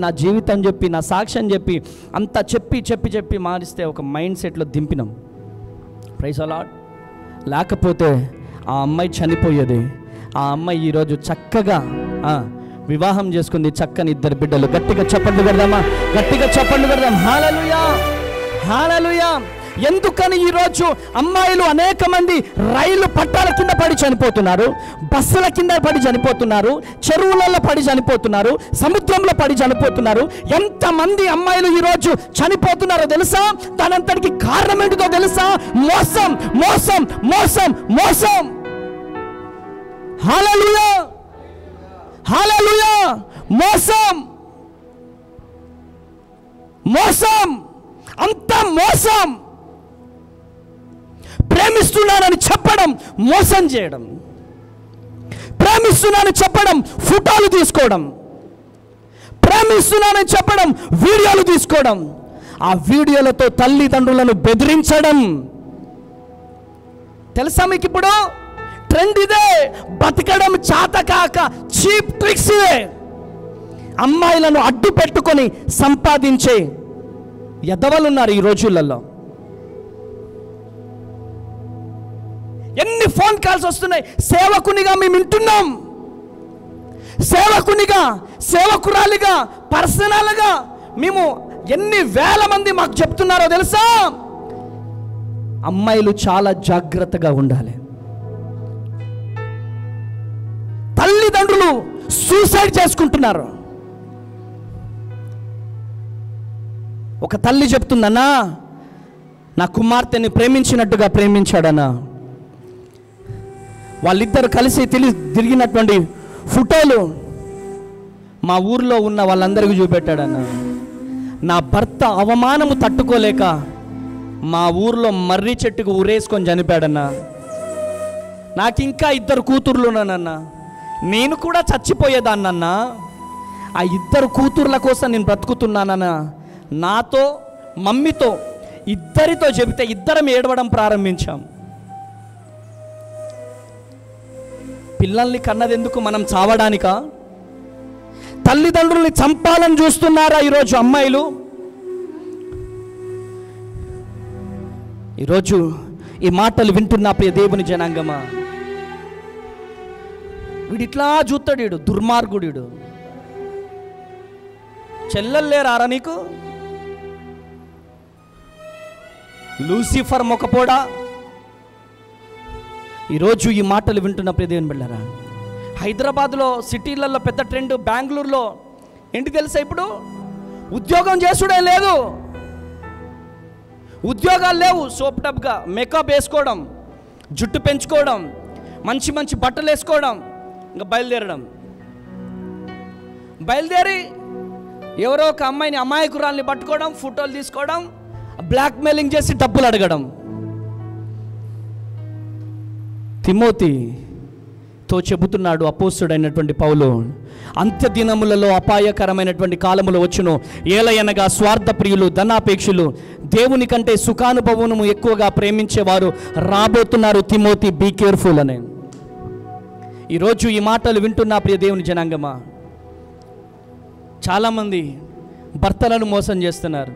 నా జీవితం చెప్పి, నా సాక్ష్యం చెప్పి, అంతా చెప్పి మారిస్తే ఒక మైండ్ సెట్లో దింపినాం. Praise the lord. లేకపోతే ఆ అమ్మాయి చనిపోయేది. ఆ అమ్మాయి ఈరోజు చక్కగా వివాహం చేసుకుంది, చక్కని ఇద్దరు బిడ్డలు. గట్టిగా చప్పట్లు కొడదాం. హల్లెలూయా, హల్లెలూయా. ఎందుకని ఈరోజు అమ్మాయిలు అనేక మంది రైలు పట్టాల కింద పడి చనిపోతున్నారు, బస్సుల కింద పడి చనిపోతున్నారు, చెరువులలో పడి చనిపోతున్నారు, సముద్రంలో పడి చనిపోతున్నారు. ఎంతమంది అమ్మాయిలు ఈరోజు చనిపోతున్నారో తెలుసా? దానంతటికి కారణం ఏంటిదో తెలుసా? మోసం. హల్లెలూయా, హల్లెలూయా. మోసం, అంత మోసం. ప్రేమిస్తున్నానని చెప్పడం, మోసం చేయడం. ప్రేమిస్తున్నానని చెప్పడం, ఫోటోలు తీసుకోవడం. ప్రేమిస్తున్నానని చెప్పడం, వీడియోలు తీసుకోవడం. ఆ వీడియోలతో తల్లిదండ్రులను బెదిరించడం. తెలుసా మీకు ఇప్పుడు ట్రెండ్ ఇదే. బతకడం చాతకాక చీప్ ట్రిక్స్ ఇవే. అమ్మాయిలను అడ్డు పెట్టుకొని సంపాదించే ఎదవలున్నారు ఈ రోజులలో. ఎన్ని ఫోన్ కాల్స్ వస్తున్నాయి. సేవకునిగా మేము వింటున్నాం, సేవకురాలిగా పర్సనల్గా మేము ఎన్ని వేల మంది మాకు చెప్తున్నారో తెలుసా? అమ్మాయిలు చాలా జాగ్రత్తగా ఉండాలి. తల్లిదండ్రులు సూసైడ్ చేసుకుంటున్నారు. ఒక తల్లి చెప్తుందన్నా, నా కుమార్తెని ప్రేమించినట్టుగా ప్రేమించాడన్నా. వాళ్ళిద్దరు కలిసి తిరిగినటువంటి ఫోటోలు మా ఊర్లో ఉన్న వాళ్ళందరికీ చూపెట్టాడన్న. నా భర్త అవమానము తట్టుకోలేక మా ఊర్లో మర్రి చెట్టుకు ఊరేసుకొని చనిపోయాడన్న. నాకు ఇంకా 2 కూతుర్లున్నానన్న. నేను కూడా చచ్చిపోయేదాన్నన్నా. ఆ 2 కూతుర్ల కోసం నేను బ్రతుకుతున్నానన్న. నాతో మమ్మీతో ఇద్దరితో చెబితే ఇద్దరం ఏడవడం ప్రారంభించాం. పిల్లల్ని కన్నదెందుకు? మనం చావడానికా? తల్లిదండ్రుల్ని చంపాలని చూస్తున్నారా ఈరోజు అమ్మాయిలు? ఈరోజు ఈ మాటలు వింటున్న ప్రియ దేవుని జనాంగమా, వీడిట్లా చూస్తాడు, వీడు దుర్మార్గుడు. చెల్లెల్లేరారా నీకు? లూసిఫర్ మొకపోడా. ఈరోజు ఈ మాటలు వింటున్న ప్రియ దేవుని బిడ్డలారా, హైదరాబాద్లో సిటీలలో పెద్ద ట్రెండ్, బెంగళూరులో ఏంటి తెలుసా? ఇప్పుడు ఉద్యోగం చేసుడే లేదు, ఉద్యోగాలు లేవు. సోప్ టబ్గా మేకప్ వేసుకోవడం, జుట్టు పెంచుకోవడం, మంచి మంచి బట్టలు వేసుకోవడం, ఇంకా బయలుదేరి ఎవరో ఒక అమ్మాయిని, అమాయకురాల్ని పట్టుకోవడం, ఫోటోలు తీసుకోవడం, బ్లాక్మెయిలింగ్ చేసి డబ్బులు అడగడం. తిమోతితో చెబుతున్నాడు అపోస్తుడైనటువంటి పౌలు, అంత్య దినములలో అపాయకరమైనటువంటి కాలములు వచ్చును. ఏలయనగా స్వార్థ ప్రియులు, ధనాపేక్షులు, దేవుని కంటే సుఖానుభవము ఎక్కువగా ప్రేమించేవారు రాబోతున్నారు. తిమోతి, బీ కేర్ఫుల్ అని. ఈరోజు ఈ మాటలు వింటున్న ప్రియ దేవుని జనాంగమా, చాలామంది భర్తలను మోసం చేస్తున్నారు,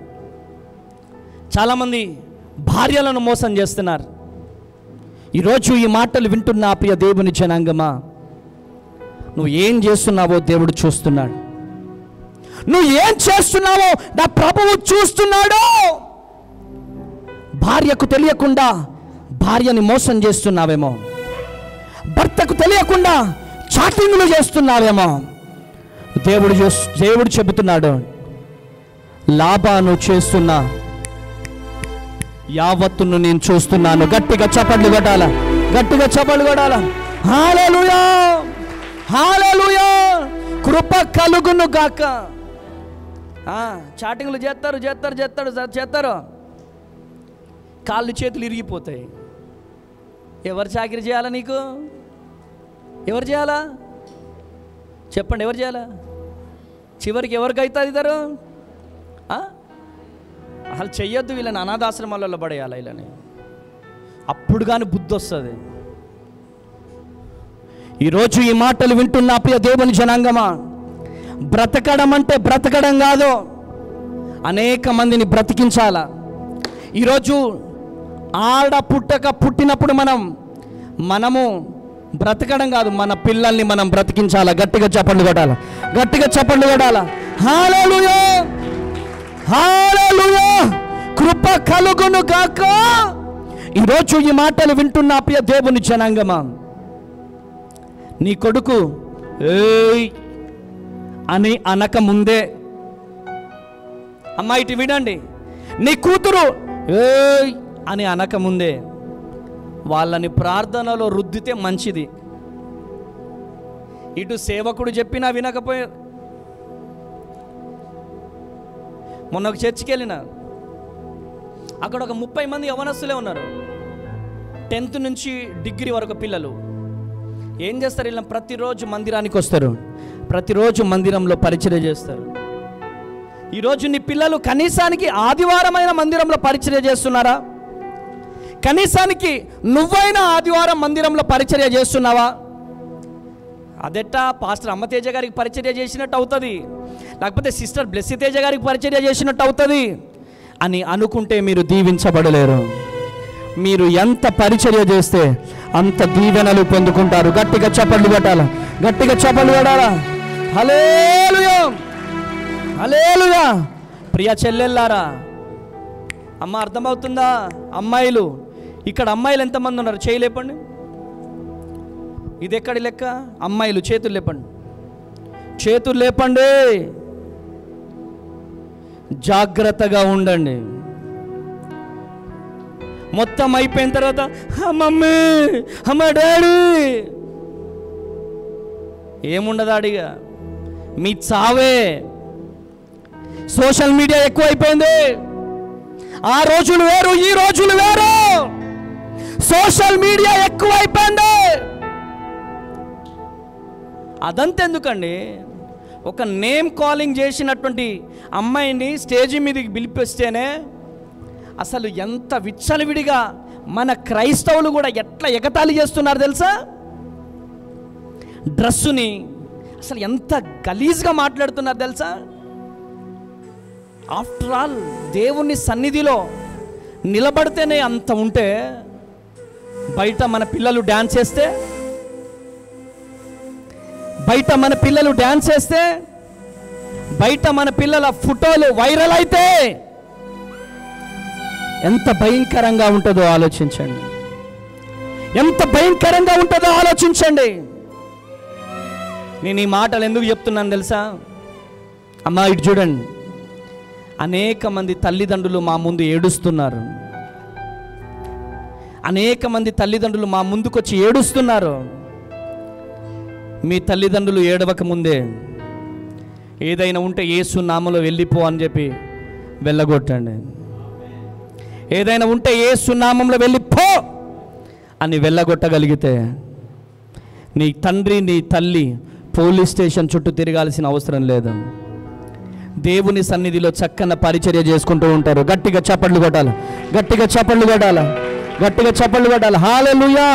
చాలామంది భార్యలను మోసం చేస్తున్నారు. ఈరోజు ఈ మాటలు వింటున్న ప్రియ దేవుని జనాంగమా, నువ్వు ఏం చేస్తున్నావో దేవుడు చూస్తున్నాడు. నువ్వు ఏం చేస్తున్నావో నా ప్రభువు చూస్తున్నాడు. భార్యకు తెలియకుండా భార్యని మోసం చేస్తున్నావేమో, భర్తకు తెలియకుండా చాటింగ్లు చేస్తున్నావేమో. దేవుడు చెబుతున్నాడు, లాభాను చేస్తున్నా యావత్తును నేను చూస్తున్నాను. గట్టిగా చప్పట్లు కొట్టాల, గట్టిగా చప్పట్లు కొట్టాల. హల్లెలూయా, హల్లెలూయా. కృప కలుగును గాక. చాటింగ్లు చేస్తారు, కాళ్ళు చేతులు ఇరిగిపోతాయి. ఎవరు చాకరీ చేయాలా నీకు? ఎవరు చేయాలా చెప్పండి? ఎవరు చేయాలా? చివరికి ఎవరికి అవుతుంది ఇద్దరు? అసలు చెయ్యొద్దు, వీళ్ళని అనాథాశ్రమాలలో పడేయాలి వీళ్ళని. అప్పుడు కానీ బుద్ధి వస్తుంది. ఈరోజు ఈ మాటలు వింటున్న ప్రియ దేవుని జనాంగమా, బ్రతకడం అంటే బ్రతకడం కాదు, అనేక మందిని బ్రతికించాలా. ఈరోజు ఆడ పుట్టినప్పుడు మనము బ్రతకడం కాదు, మన పిల్లల్ని మనం బ్రతికించాలా. గట్టిగా చప్పట్లు కొట్టాలా, గట్టిగా చప్పట్లు కొట్టాలా. హల్లెలూయా, హల్లెలూయా. కృప కలుగును గాక. ఈరోజు ఈ మాటలు వింటున్న ప్రియ దేవుని జనాంగమా, నీ కొడుకు ఏయ్ అని అనక ముందే, అమ్మా ఇటు వినండి, నీ కూతురు ఏయ్ అని అనక ముందే వాళ్ళని ప్రార్థనలో రుద్దితే మంచిది. ఇటు సేవకుడు చెప్పినా వినకపోయే. మొన్న ఒక చర్చికి వెళ్ళిన, అక్కడ ఒక 30 మంది యవనస్తులే ఉన్నారు, 10th నుంచి డిగ్రీ వరకు పిల్లలు. ఏం చేస్తారు? వీళ్ళని ప్రతిరోజు మందిరానికి వస్తారు, ప్రతిరోజు మందిరంలో పరిచర్య చేస్తారు. ఈరోజు నీ పిల్లలు కనీసానికి ఆదివారమైన మందిరంలో పరిచర్య చేస్తున్నారా? కనీసానికి నువ్వైనా ఆదివారం మందిరంలో పరిచర్య చేస్తున్నావా? అదెట్టా పాస్టర్ అమ్మతేజ గారికి పరిచర్య చేసినట్టు అవుతుంది, లేకపోతే సిస్టర్ బ్లెస్సీ తేజ గారికి పరిచర్య చేసినట్టు అవుతుంది అని అనుకుంటే మీరు దీవించబడలేరు. మీరు ఎంత పరిచర్య చేస్తే అంత దీవెనలు పొందుకుంటారు. గట్టిగా చప్పట్లు కొట్టాలా, గట్టిగా చప్పట్లు కొట్టాలా. హల్లెలూయా, హల్లెలూయా. ప్రియ చెల్లెల్లారా, అమ్మ అర్థమవుతుందా? అమ్మాయిలు, ఇక్కడ అమ్మాయిలు ఎంతమంది ఉన్నారు? చేయి లేపండి. ఇది ఎక్కడి లెక్క? అమ్మాయిలు చేతులు లేపండి, చేతులు లేపండి. జాగ్రత్తగా ఉండండి. మొత్తం అయిపోయిన తర్వాత మమ్మీ, అమ్మ, డాడీ ఏముండదు. అడిగా మీ చావే. సోషల్ మీడియా ఎక్కువైపోయింది. ఆ రోజులు వేరు, ఈ రోజులు వేరు. సోషల్ మీడియా ఎక్కువైపోయింది. అదంతెందుకండి, ఒక నేమ్ కాలింగ్ చేసినటువంటి అమ్మాయిని స్టేజి మీదకి పిలిపిస్తేనే అసలు ఎంత విచ్చలవిడిగా మన క్రైస్తవులు కూడా ఎట్లా ఎగతాళి చేస్తున్నారు తెలుసా? డ్రెస్సుని అసలు ఎంత గలీజ్గా మాట్లాడుతున్నారు తెలుసా? ఆఫ్టర్ ఆల్ దేవుని సన్నిధిలో నిలబడితేనే అంత ఉంటే, బయట మన పిల్లలు డ్యాన్స్ చేస్తే, బయట మన పిల్లల ఫోటోలు వైరల్ అయితే ఎంత భయంకరంగా ఉంటుందో ఆలోచించండి. ఎంత భయంకరంగా ఉంటుందో ఆలోచించండి. నేను ఈ మాటలు ఎందుకు చెప్తున్నాను తెలుసా? అమ్మా ఇటు చూడండి, అనేక మంది తల్లిదండ్రులు మా ముందు ఏడుస్తున్నారు. అనేక మంది తల్లిదండ్రులు మా ముందుకొచ్చి ఏడుస్తున్నారు. మీ తల్లిదండ్రులు ఏడవక ముందే ఏదైనా ఉంటే యేసు నామములో వెళ్ళిపో అని చెప్పి వెళ్ళగొట్టండి. ఏదైనా ఉంటే యేసు నామములో వెళ్ళిపో అని వెళ్ళగొట్టగలిగితే నీ తండ్రి నీ తల్లి పోలీస్ స్టేషన్ చుట్టూ తిరగాల్సిన అవసరం లేదు. దేవుని సన్నిధిలో చక్కన పరిచర్య చేసుకుంటూ ఉంటారు. గట్టిగా చప్పట్లు కొట్టాలి, గట్టిగా చప్పట్లు కొట్టాలి, గట్టిగా చప్పట్లు కొట్టాలి. హల్లెలూయా.